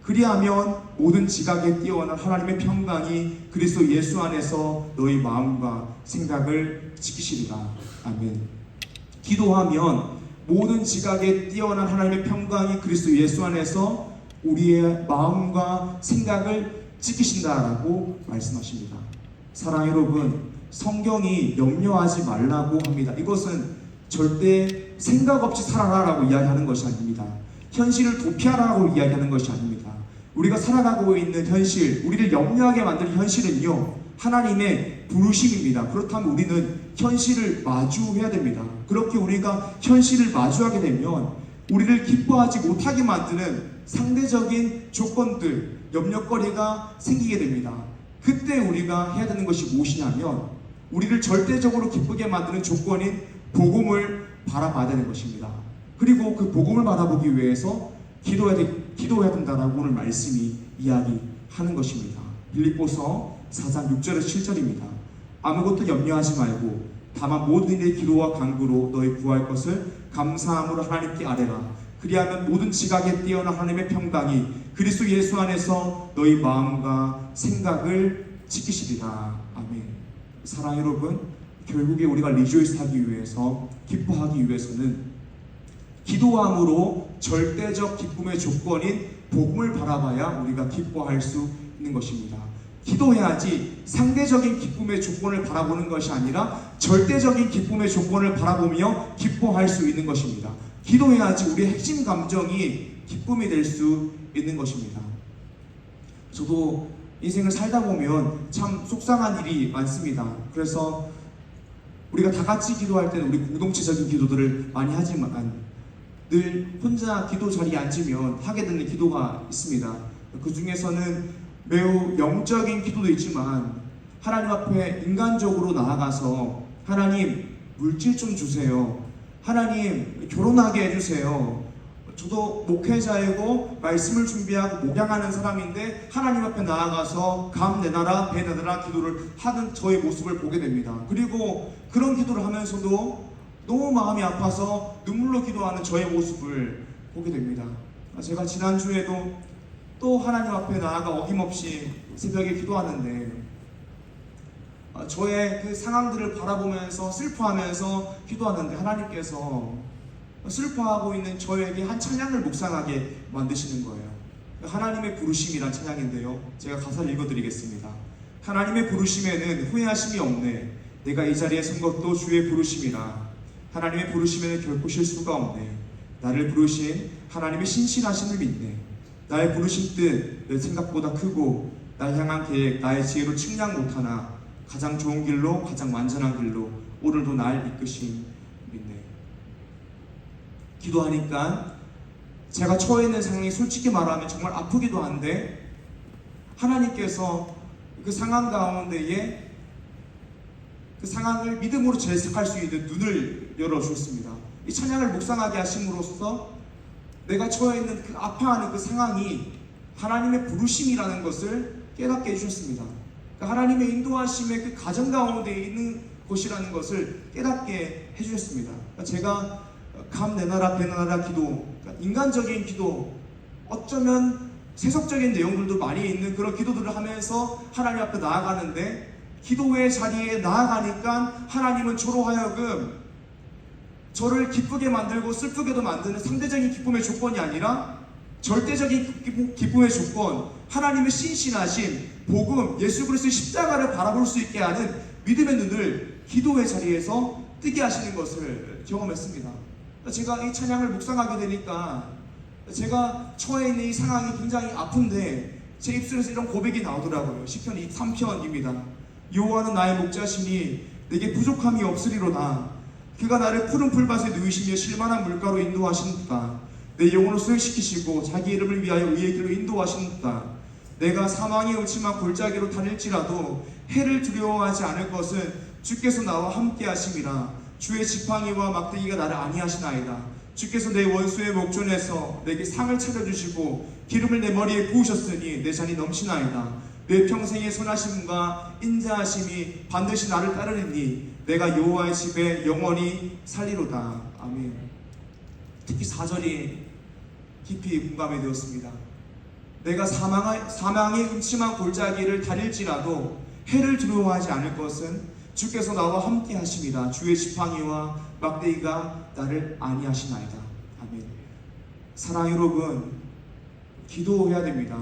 그리하면 모든 지각에 뛰어난 하나님의 평강이 그리스도 예수 안에서 너희 마음과 생각을 지키시리라. 아멘. 기도하면 모든 지각에 뛰어난 하나님의 평강이 그리스도 예수 안에서 우리의 마음과 생각을 지키신다라고 말씀하십니다. 사랑하는 여러분, 성경이 염려하지 말라고 합니다. 이것은 절대 생각 없이 살아라라고 이야기하는 것이 아닙니다. 현실을 도피하라고 이야기하는 것이 아닙니다. 우리가 살아가고 있는 현실, 우리를 염려하게 만드는 현실은요, 하나님의 부르심입니다. 그렇다면 우리는 현실을 마주해야 됩니다. 그렇게 우리가 현실을 마주하게 되면 우리를 기뻐하지 못하게 만드는 상대적인 조건들, 염려거리가 생기게 됩니다. 그때 우리가 해야 되는 것이 무엇이냐면 우리를 절대적으로 기쁘게 만드는 조건인 복음을 바라봐야 되는 것입니다. 그리고 그 복음을 바라보기 위해서 기도해야 된다라고 오늘 말씀이 이야기하는 것입니다. 빌립보서 4장 6절에서 7절입니다. 아무것도 염려하지 말고 다만 모든 일에 기도와 간구로 너희 구할 것을 감사함으로 하나님께 아뢰라. 그리하면 모든 지각에 뛰어난 하나님의 평강이 그리스도 예수 안에서 너희 마음과 생각을 지키시리라. 아멘. 사랑하는 여러분, 결국에 우리가 리조이스하기 위해서, 기뻐하기 위해서는 기도함으로 절대적 기쁨의 조건인 복음을 바라봐야 우리가 기뻐할 수 있는 것입니다. 기도해야지 상대적인 기쁨의 조건을 바라보는 것이 아니라 절대적인 기쁨의 조건을 바라보며 기뻐할 수 있는 것입니다. 기도해야지 우리의 핵심 감정이 기쁨이 될 수 있는 것입니다. 저도 인생을 살다 보면 참 속상한 일이 많습니다. 그래서 우리가 다 같이 기도할 때는 우리 공동체적인 기도들을 많이 하지만 늘 혼자 기도 자리에 앉으면 하게 되는 기도가 있습니다. 그 중에서는 매우 영적인 기도도 있지만 하나님 앞에 인간적으로 나아가서 하나님 물질 좀 주세요. 하나님 결혼하게 해주세요. 저도 목회자이고 말씀을 준비하고 목양하는 사람인데 하나님 앞에 나아가서 감 내놔라 배 내놔라 기도를 하는 저의 모습을 보게 됩니다. 그리고 그런 기도를 하면서도 너무 마음이 아파서 눈물로 기도하는 저의 모습을 보게 됩니다. 제가 지난주에도 또 하나님 앞에 나아가 어김없이 새벽에 기도하는데 저의 그 상황들을 바라보면서 슬퍼하면서 기도하는데 하나님께서 슬퍼하고 있는 저에게 한 찬양을 묵상하게 만드시는 거예요. 하나님의 부르심이란 찬양인데요, 제가 가사를 읽어드리겠습니다. 하나님의 부르심에는 후회하심이 없네. 내가 이 자리에 선 것도 주의 부르심이라. 하나님의 부르심에는 결코 실수가 없네. 나를 부르신 하나님의 신실하심을 믿네. 나의 부르신 뜻 내 생각보다 크고 날 향한 계획 나의 지혜로 측량 못하나 가장 좋은 길로 가장 완전한 길로 오늘도 날 이끄신 믿네. 기도하니까 제가 처해 있는 상황이 솔직히 말하면 정말 아프기도 한데 하나님께서 그 상황 가운데에 그 상황을 믿음으로 재해석할 수 있는 눈을 열어주셨습니다. 이 찬양을 묵상하게 하심으로써 내가 처해 있는 그 아파하는 그 상황이 하나님의 부르심이라는 것을 깨닫게 해주셨습니다. 그러니까 하나님의 인도하심의 그 가정 가운데 있는 곳이라는 것을 깨닫게 해주셨습니다. 그러니까 제가 감 내놔라 배내놔라 기도, 그러니까 인간적인 기도, 어쩌면 세속적인 내용들도 많이 있는 그런 기도들을 하면서 하나님 앞에 나아가는데, 기도의 자리에 나아가니까 하나님은 저로 하여금 저를 기쁘게 만들고 슬프게도 만드는 상대적인 기쁨의 조건이 아니라 절대적인 기쁨의 조건, 하나님의 신실하심, 복음, 예수 그리스도의 십자가를 바라볼 수 있게 하는 믿음의 눈을 기도의 자리에서 뜨게 하시는 것을 경험했습니다. 제가 이 찬양을 묵상하게 되니까 제가 처해 있는 이 상황이 굉장히 아픈데 제 입술에서 이런 고백이 나오더라고요. 시편 3편입니다. 여호와는 나의 목자시니 내게 부족함이 없으리로다. 그가 나를 푸른 풀밭에 누이시며 실만한 물가로 인도하시는도다. 내 영혼을 수행시키시고 자기 이름을 위하여 의의 길로 인도하시는도다. 내가 사망의 음침한 골짜기로 다닐지라도 해를 두려워하지 않을 것은 주께서 나와 함께 하심이라. 주의 지팡이와 막대기가 나를 안위하시나이다. 주께서 내 원수의 목전에서 내게 상을 차려주시고 기름을 내 머리에 부으셨으니 내 잔이 넘치나이다. 내 평생의 선하심과 인자하심이 반드시 나를 따르리니 내가 여호와의 집에 영원히 살리로다. 아멘. 특히 4절이 깊이 공감이 되었습니다. 내가 사망의 음침한 골짜기를 다닐지라도 해를 두려워하지 않을 것은 주께서 나와 함께 하심이라. 주의 지팡이와 막대기가 나를 안위하시나이다. 아멘. 사랑 여러분, 기도해야 됩니다.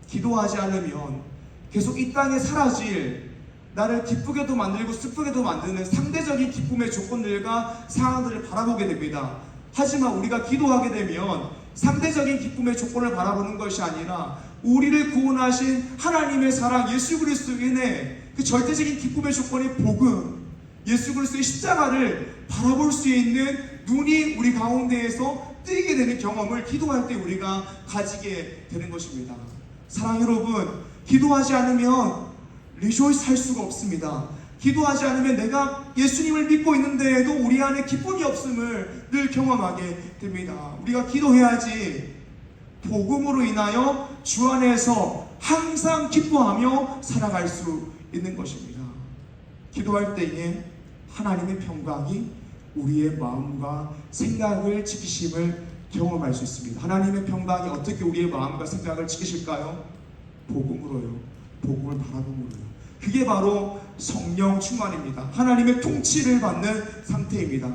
기도하지 않으면 계속 이 땅에 사라질, 나를 기쁘게도 만들고 슬프게도 만드는 상대적인 기쁨의 조건들과 상황들을 바라보게 됩니다. 하지만 우리가 기도하게 되면 상대적인 기쁨의 조건을 바라보는 것이 아니라 우리를 구원하신 하나님의 사랑, 예수 그리스도인의 그 절대적인 기쁨의 조건이 복음, 예수 그리스도의 십자가를 바라볼 수 있는 눈이 우리 가운데에서 뜨게 되는 경험을 기도할 때 우리가 가지게 되는 것입니다. 사랑 여러분, 기도하지 않으면 리조이스 할 수가 없습니다. 기도하지 않으면 내가 예수님을 믿고 있는데도 우리 안에 기쁨이 없음을 늘 경험하게 됩니다. 우리가 기도해야지 복음으로 인하여 주 안에서 항상 기뻐하며 살아갈 수 있는 것입니다. 기도할 때에 하나님의 평강이 우리의 마음과 생각을 지키심을 경험할 수 있습니다. 하나님의 평강이 어떻게 우리의 마음과 생각을 지키실까요? 복음으로요. 복음을 바라봄으로요. 그게 바로 성령 충만입니다. 하나님의 통치를 받는 상태입니다.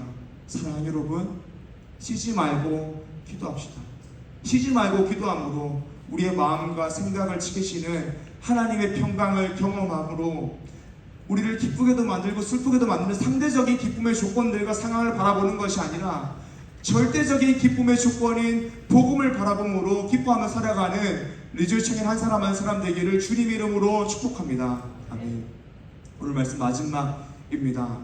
사랑하는 여러분, 쉬지 말고 기도합시다. 쉬지 말고 기도함으로 우리의 마음과 생각을 지키시는 하나님의 평강을 경험함으로 우리를 기쁘게도 만들고 슬프게도 만드는 상대적인 기쁨의 조건들과 상황을 바라보는 것이 아니라 절대적인 기쁨의 조건인 복음을 바라봄으로 기뻐하며 살아가는 리조이스 청년 한 사람 한 사람 되기를 주님 이름으로 축복합니다. 아멘. 오늘 말씀 마지막입니다.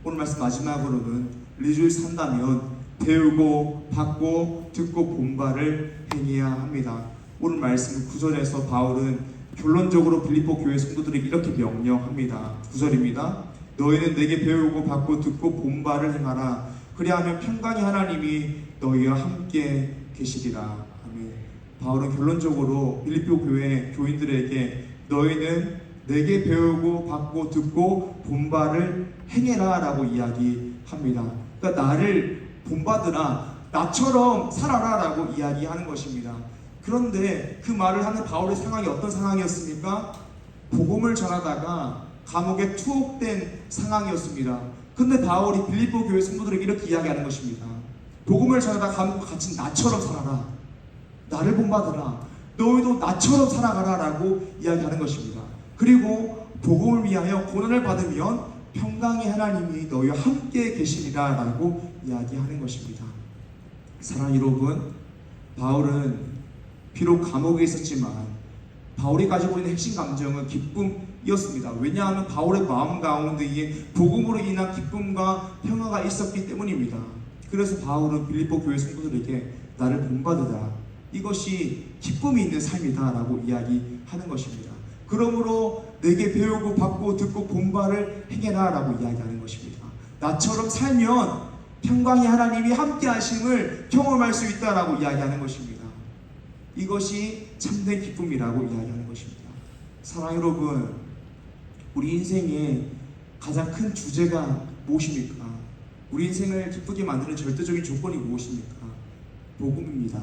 오늘 말씀 마지막으로는 리조이스 한다면 배우고 받고 듣고 본바를 행해야 합니다. 오늘 말씀 9절에서 바울은 결론적으로 빌립보 교회 성도들에게 이렇게 명령합니다. 9절입니다. 너희는 내게 배우고 받고 듣고 본바를 행하라. 그리하면 평강의 하나님이 너희와 함께 계시리라. 아멘. 바울은 결론적으로 빌립보 교회 교인들에게 너희는 내게 배우고 받고 듣고 본바를 행해라 라고 이야기합니다. 그러니까 나를 본받으라, 나처럼 살아라 라고 이야기하는 것입니다. 그런데 그 말을 하는 바울의 상황이 어떤 상황이었습니까? 복음을 전하다가 감옥에 투옥된 상황이었습니다. 근데 바울이 빌립보 교회 성도들에게 이렇게 이야기하는 것입니다. 복음을 전하다 감옥에 갇힌 나처럼 살아라. 나를 본받으라. 너희도 나처럼 살아가라 라고 이야기하는 것입니다. 그리고 복음을 위하여 고난을 받으면 평강의 하나님이 너희와 함께 계시리라 라고 이야기하는 것입니다. 사랑하는 여러분, 바울은 비록 감옥에 있었지만 바울이 가지고 있는 핵심 감정은 기쁨이었습니다. 왜냐하면 바울의 마음 가운데에 복음으로 인한 기쁨과 평화가 있었기 때문입니다. 그래서 바울은 빌립보 교회 성도들에게 나를 본받으라, 이것이 기쁨이 있는 삶이다라고 이야기하는 것입니다. 그러므로 내게 배우고 받고 듣고 본 바를 행해라라고 이야기하는 것입니다. 나처럼 살면 평강의 하나님이 함께 하심을 경험할 수 있다라고 이야기하는 것입니다. 이것이 참된 기쁨이라고 이야기하는 것입니다. 사랑 여러분, 우리 인생의 가장 큰 주제가 무엇입니까? 우리 인생을 기쁘게 만드는 절대적인 조건이 무엇입니까? 복음입니다.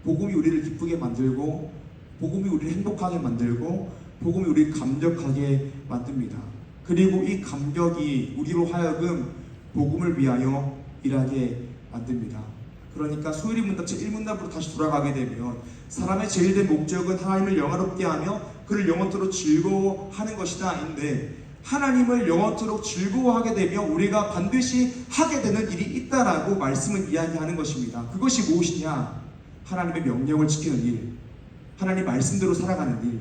복음이 우리를 기쁘게 만들고, 복음이 우리를 행복하게 만들고, 복음이 우리를 감격하게 만듭니다. 그리고 이 감격이 우리로 하여금 복음을 위하여 일하게 만듭니다. 그러니까 소율이 문답 제1문답으로 다시 돌아가게 되면 사람의 제일 된 목적은 하나님을 영화롭게 하며 그를 영원토록 즐거워하는 것이다 인데, 하나님을 영원토록 즐거워하게 되면 우리가 반드시 하게 되는 일이 있다라고 말씀은 이야기하는 것입니다. 그것이 무엇이냐? 하나님의 명령을 지키는 일, 하나님 말씀대로 살아가는 일,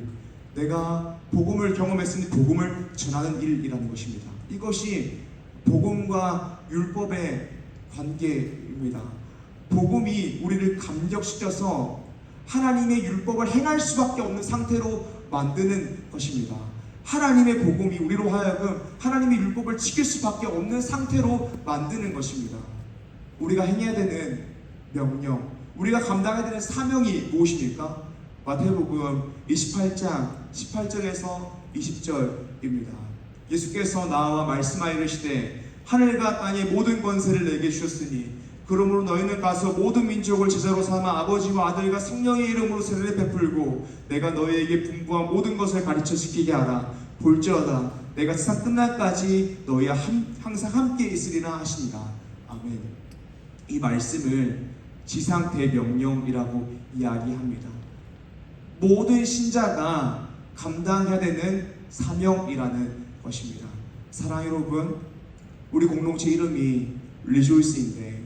내가 복음을 경험했으니 복음을 전하는 일이라는 것입니다. 이것이 복음과 율법의 관계입니다. 복음이 우리를 감격시켜서 하나님의 율법을 행할 수밖에 없는 상태로 만드는 것입니다. 하나님의 복음이 우리로 하여금 하나님의 율법을 지킬 수밖에 없는 상태로 만드는 것입니다. 우리가 행해야 되는 명령, 우리가 감당해야 되는 사명이 무엇입니까? 마태복음 28장 18절에서 20절입니다. 예수께서 나와 말씀하여 이르시되 하늘과 땅의 모든 권세를 내게 주셨으니 그러므로 너희는 가서 모든 민족을 제자로 삼아 아버지와 아들과 성령의 이름으로 세례를 베풀고 내가 너희에게 분부한 모든 것을 가르쳐 지키게 하라. 볼지어다 내가 세상 끝날까지 너희와 항상 함께 있으리라 하시니라. 아멘. 이 말씀을 지상 대명령이라고 이야기합니다. 모든 신자가 감당해야 되는 사명이라는 것입니다. 사랑 여러분, 우리 공동체 이름이 리조이스인데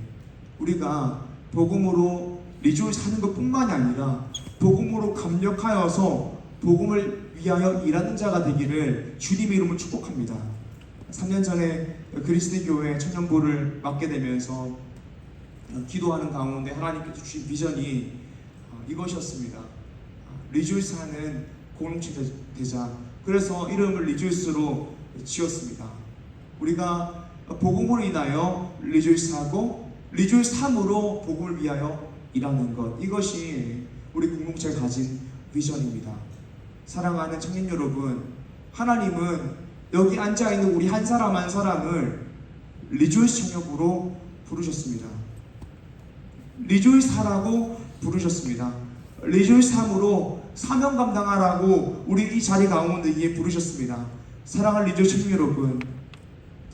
우리가 복음으로 리조이스 하는 것뿐만이 아니라 복음으로 감격하여서 복음을 위하여 일하는 자가 되기를 주님의 이름으로 축복합니다. 3년 전에 그리스도 교회 청년부를 맡게 되면서 기도하는 가운데 하나님께서 주신 비전이 이것이었습니다. 리조이스 하는 공동체 되자. 그래서 이름을 리조이스로 지었습니다. 우리가 복음으로 인하여 리조이스하고 리조이스함으로 복음을 위하여 일하는 것, 이것이 우리 공동체가 가진 비전입니다. 사랑하는 청년 여러분, 하나님은 여기 앉아있는 우리 한 사람 한 사람을 리조이스 청년부로 부르셨습니다. 리조이스 하라고 부르셨습니다. 리조이스 함으로 사명 감당하라고 우리 이 자리 가운데에 부르셨습니다. 사랑하는 리조이스 청년 여러분,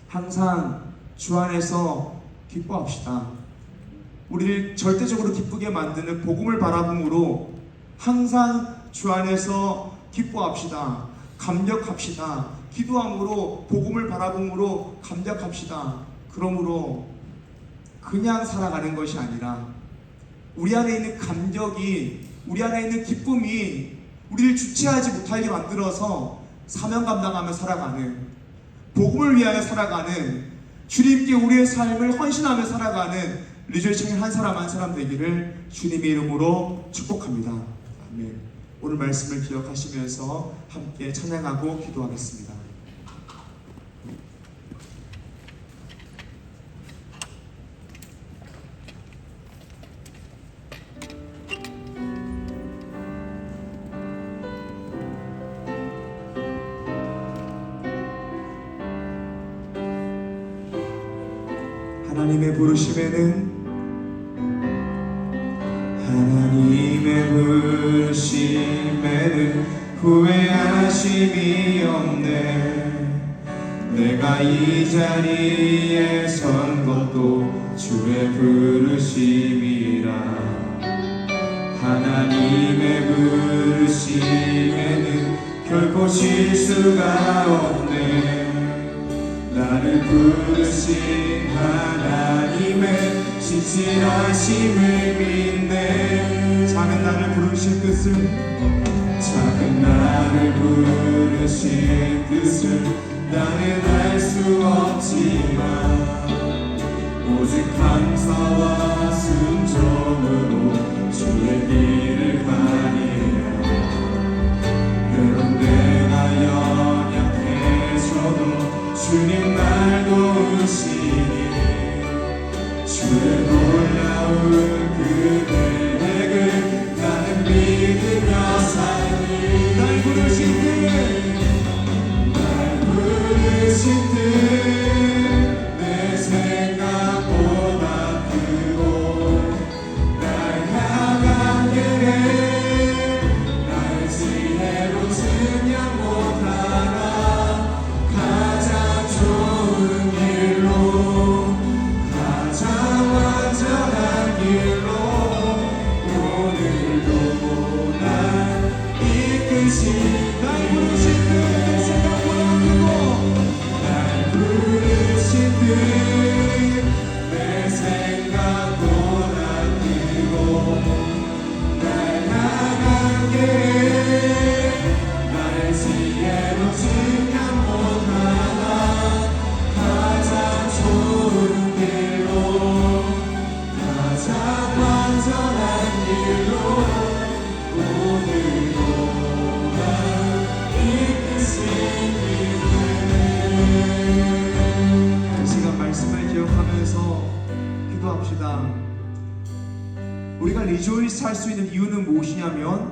항상 주 안에서 기뻐합시다. 우리를 절대적으로 기쁘게 만드는 복음을 바라봄으로 항상 주 안에서 기뻐합시다. 감격합시다. 기도함으로 복음을 바라봄으로 감격합시다. 그러므로 그냥 살아가는 것이 아니라 우리 안에 있는 감격이, 우리 안에 있는 기쁨이 우리를 주체하지 못하게 만들어서 사명 감당하며 살아가는, 복음을 위하여 살아가는, 주님께 우리의 삶을 헌신하며 살아가는 리조이스 청년 한 사람 한 사람 되기를 주님의 이름으로 축복합니다. 아멘. 오늘 말씀을 기억하시면서 함께 찬양하고 기도하겠습니다. 하나님의 부르심에는 후회하심이 없네. 내가 이 자리에 선 것도 주의 부르심이라. 하나님의 부르심에는 결코 실수가 없네. 나를 부르신 하나님의 신실하심을 믿네. 작은 나를 부르신 뜻을, 작은 나를 부르신 뜻을 나는 알 수 없지만 오직 감사와 순종으로 주의 우리가 리조이스 할 수 있는 이유는 무엇이냐면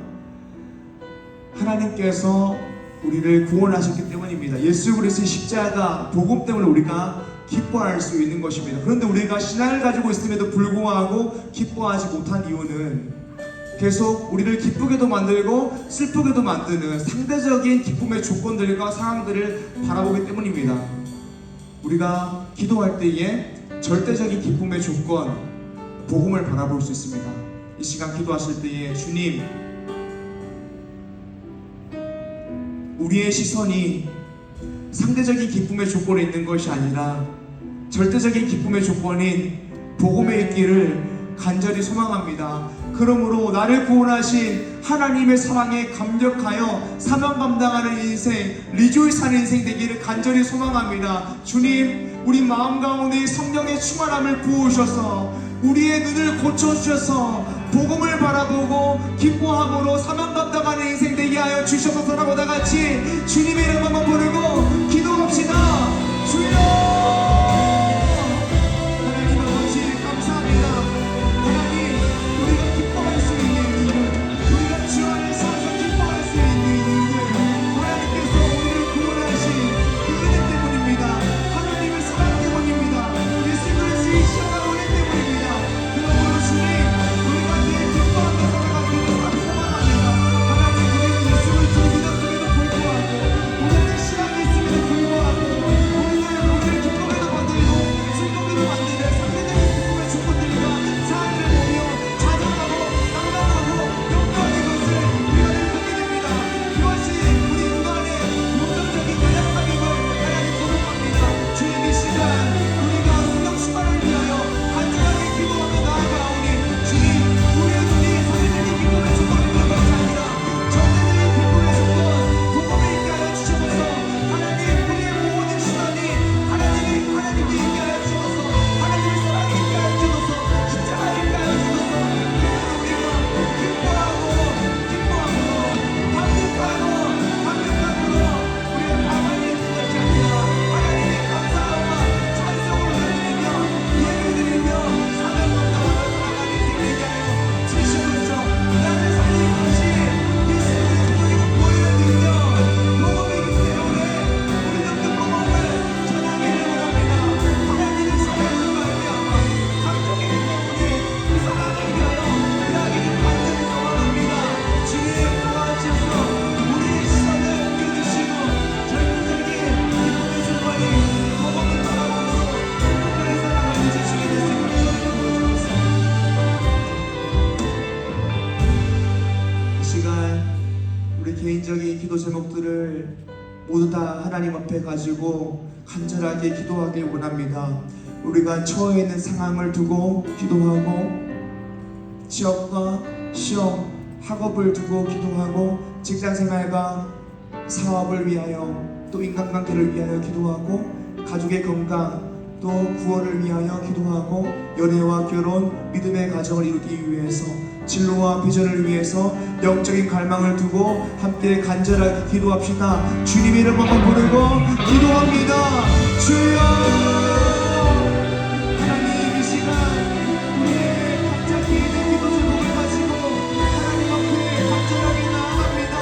하나님께서 우리를 구원하셨기 때문입니다. 예수 그리스도의 십자가 복음 때문에 우리가 기뻐할 수 있는 것입니다. 그런데 우리가 신앙을 가지고 있음에도 불구하고 기뻐하지 못한 이유는 계속 우리를 기쁘게도 만들고 슬프게도 만드는 상대적인 기쁨의 조건들과 상황들을 바라보기 때문입니다. 우리가 기도할 때에 절대적인 기쁨의 조건, 복음을 바라볼 수 있습니다. 이 시간 기도하실 때에 주님, 우리의 시선이 상대적인 기쁨의 조건에 있는 것이 아니라 절대적인 기쁨의 조건인 복음에 있기를 간절히 소망합니다. 그러므로 나를 구원하신 하나님의 사랑에 감격하여 사명 감당하는 인생, 리조이스하는 인생 되기를 간절히 소망합니다. 주님, 우리 마음 가운데 성령의 충만함을 부으셔서 우리의 눈을 고쳐주셔서 복음을 바라보고 기뻐함으로 사명 감당하는 인생 되게 하여 주셔서라고 다같이 주님의 이름 한번 부르고 기도합시다. 주여! 하나님 아버지 감사합니다. 하나님, 우리가 기뻐할 수 있는 이유, 우리가 주 안에 서서 기뻐할 수 있는 이유는 하나님께서 우리를 구원하신 그 은혜 때문입니다. 하나님의 사랑 때문입니다. 예수 그리스도의 십자가 은혜 때문입니다. 그러므로 주님, 우리가 늘 기뻐하며 살아가기를 소망합니다. 하나님, 우리는 예수를 믿었음에도 불구하고, 우리는 신앙이 있음에도 불구하고, 우리를 기쁨에도 만들고 슬픔에도 만드는 상대적인 기쁨의 조건들과 사랑을 보며 자족하고 낭만하고 염려하는 것을 우리가 늘 보게 됩니다. 그것이 우리 인간의 본성적인 연약함임을 하나님 고백합니다. 주님, 이 시간 우리가 성령 충만을 위하여 간절하게 기도하며 나아가오니 주님, 우리의 눈이 상대적인 기쁨의 조건을 보는 것이 아니라 절대적인 기쁨의 조건, 복음에 있게 하여 주셔서 하나님, 우리의 모든 시선이 하나님께 있게 하여 주셔서 하나님의 사랑에 있게 하여 주셔서 십자가에 있게 하여 주셔서 우리가 감격함으로 우리의 가만히 있는 것이 아니라 하나님의 감사와 찬송을 드리며 예배드리며 사명 감당하며 살아가는 인생 되게 하여 주시옵소서. 나를 살린 것이 예수 그리스도의 보혈을 드리며 복음이기 때문에 우리는 그 복음을 전하기를 원합니다. 하나님의 사랑을 말미암아 감동이 된 때문에 그 사랑을 위하여 그하기를 간절히 소망합니다. 주님 도와주셔서 우리의 시선을 옮겨주시고 절대적인 기쁨의 순간이 복음을 바라보므로 특별히 사랑을 주시게 되시길 기도드립니다. 이 시간 우리 개인적인 기도 제목들을 모두 다 하나님 앞에 가지고 간절하게 기도하길 원합니다. 우리가 처해 있는 상황을 두고 기도하고 취업과 시험, 학업을 두고 기도하고 직장생활과 사업을 위하여 또 인간관계를 위하여 기도하고 가족의 건강 또 구원을 위하여 기도하고 연애와 결혼, 믿음의 가정을 이루기 위해서 진로와 비전을 위해서 영적인 갈망을 두고 함께 간절하게 기도합시다. 주님의 이름 한번 부르고 기도합니다. 주여! 하나님, 이 시간 우리의 각자 개인의 기도 제목을 가지고 하나님 앞에 간절하게 나아갑니다.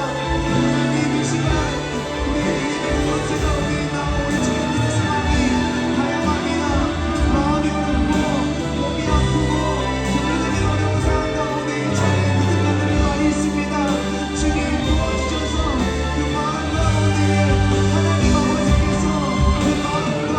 하나님, 이 시간 우리의 전체 가운데 나오는 주님의 상황이 다양합니다. 마음이 어렵고 몸이 아프고 정리되기 어려운 상황 가운데 저희 믿음가들이 많이 있습니다. 주님 도와주셔서 그 마음 가운데 하나님 아버지께서 그 마음과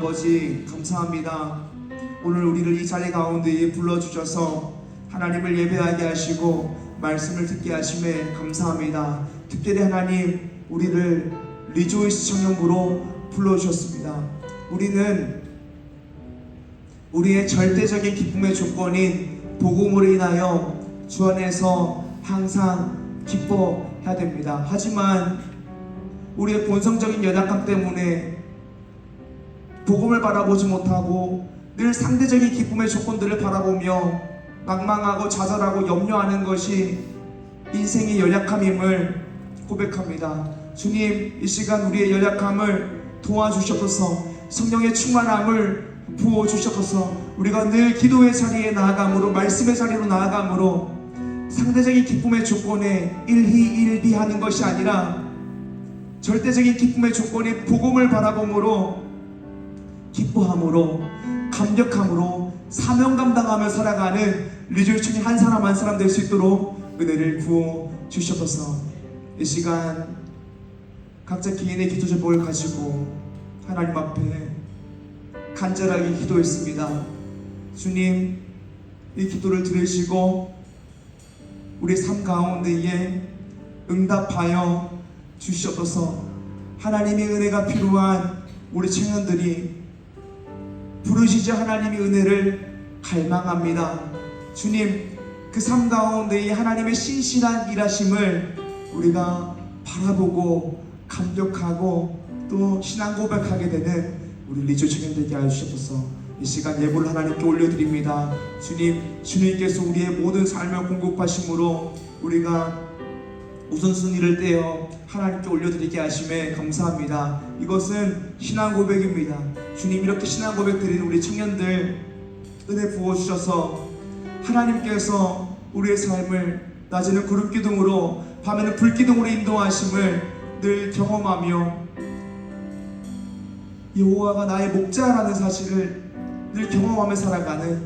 아버지 감사합니다. 오늘 우리를 이 자리 가운데에 불러주셔서 하나님을 예배하게 하시고 말씀을 듣게 하심에 감사합니다. 특별히 하나님 우리를 리조이스 청년부로 불러주셨습니다. 우리는 우리의 절대적인 기쁨의 조건인 복음으로 인하여 주 안에서 항상 기뻐해야 됩니다. 하지만 우리의 본성적인 연약함 때문에 복음을 바라보지 못하고 늘 상대적인 기쁨의 조건들을 바라보며 망망하고 좌절하고 염려하는 것이 인생의 연약함임을 고백합니다. 주님, 이 시간 우리의 연약함을 도와주셔서 성령의 충만함을 부어주셔서 우리가 늘 기도의 자리에 나아감으로 말씀의 자리로 나아감으로 상대적인 기쁨의 조건에 일희일비하는 것이 아니라 절대적인 기쁨의 조건에 복음을 바라봄으로 기뻐함으로 감격함으로 사명 감당하며 살아가는 리조이 청년 한 사람 한 사람 될 수 있도록 은혜를 부어 주셔서 이 시간 각자 개인의 기도 제목을 가지고 하나님 앞에 간절하게 기도했습니다. 주님, 이 기도를 들으시고 우리 삶 가운데에 응답하여 주시옵소서. 하나님의 은혜가 필요한 우리 청년들이 부르시자 하나님의 은혜를 갈망합니다. 주님, 그 삶 가운데에 하나님의 신실한 일하심을 우리가 바라보고 감격하고 또 신앙 고백하게 되는 우리 리조 청년들에게 하여 주시옵소서. 이 시간 예물을 하나님께 올려드립니다. 주님, 주님께서 우리의 모든 삶을 공급하심으로 우리가 우선순위를 떼어 하나님께 올려드리게 하심에 감사합니다. 이것은 신앙 고백입니다. 주님, 이렇게 신앙 고백 드리는 우리 청년들 은혜 부어주셔서 하나님께서 우리의 삶을 낮에는 구름 기둥으로 밤에는 불 기둥으로 인도하심을 늘 경험하며 여호와가 나의 목자라는 사실을 늘 경험하며 살아가는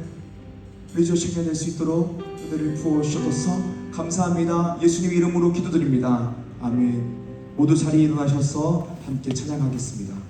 리조 청년 될 수 있도록 은혜를 부어주셔서 감사합니다. 예수님 이름으로 기도드립니다. 아멘. 모두 자리에 일어나셔서 함께 찬양하겠습니다.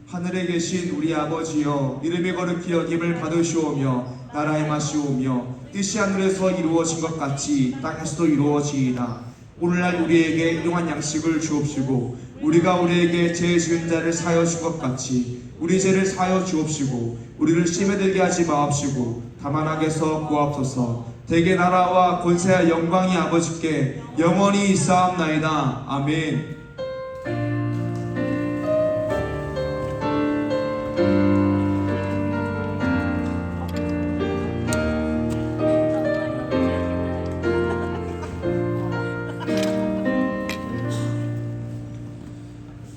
하늘에 계신 우리 아버지여, 이름이 거룩히 여김을 받으시오며 나라의 맛이 오며 뜻이 하늘에서 이루어진 것 같이 땅에서도 이루어지이다. 오늘날 우리에게 일용할 양식을 주옵시고 우리가 우리에게 죄 지은 자를 사하여 준 것 같이 우리 죄를 사하여 주옵시고 우리를 시험에 들게 하지 마옵시고 다만 악에서 구하옵소서. 대개 나라와 권세와 영광이 아버지께 영원히 있사옵나이다. 아멘.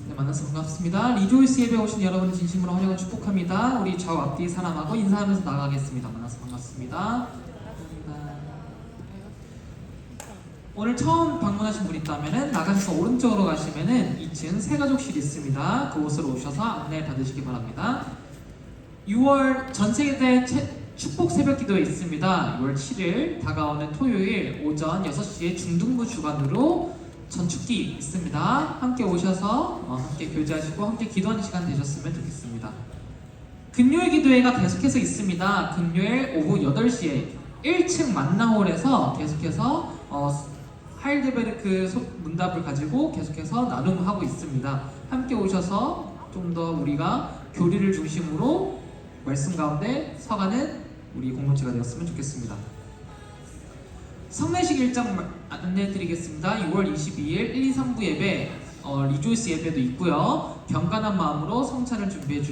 네, 만나서 반갑습니다. 리조이스 예배 오신 여러분을 진심으로 환영하고 축복합니다. 우리 좌우 앞뒤 사람하고 인사하면서 나가겠습니다. 만나서 반갑습니다. 오늘 처음 방문하신 분 있다면은 나가셔서 오른쪽으로 가시면은 2층 새가족실 있습니다. 그곳으로 오셔서 안내 받으시기 바랍니다. 6월 전세대 축복 새벽 기도회 있습니다. 6월 7일 다가오는 토요일 오전 6시에 중등부 주관으로 전축기 있습니다. 함께 오셔서 함께 교제하시고 함께 기도하는 시간 되셨으면 좋겠습니다. 금요일 기도회가 계속해서 있습니다. 금요일 오후 8시에 1층 만나홀에서 계속해서 하일드베르크 문답을 가지고 계속해서 나눔하고 있습니다. 함께 오셔서 좀 더 우리가 교리를 중심으로 말씀 가운데 서가는 우리 공동체가 되었으면 좋겠습니다. 성례식 일정 안내해드리겠습니다. 6월 22일 1, 2, 3부 예배 리조이스 예배도 있고요. 경건한 마음으로 성찬을 준비해 주시기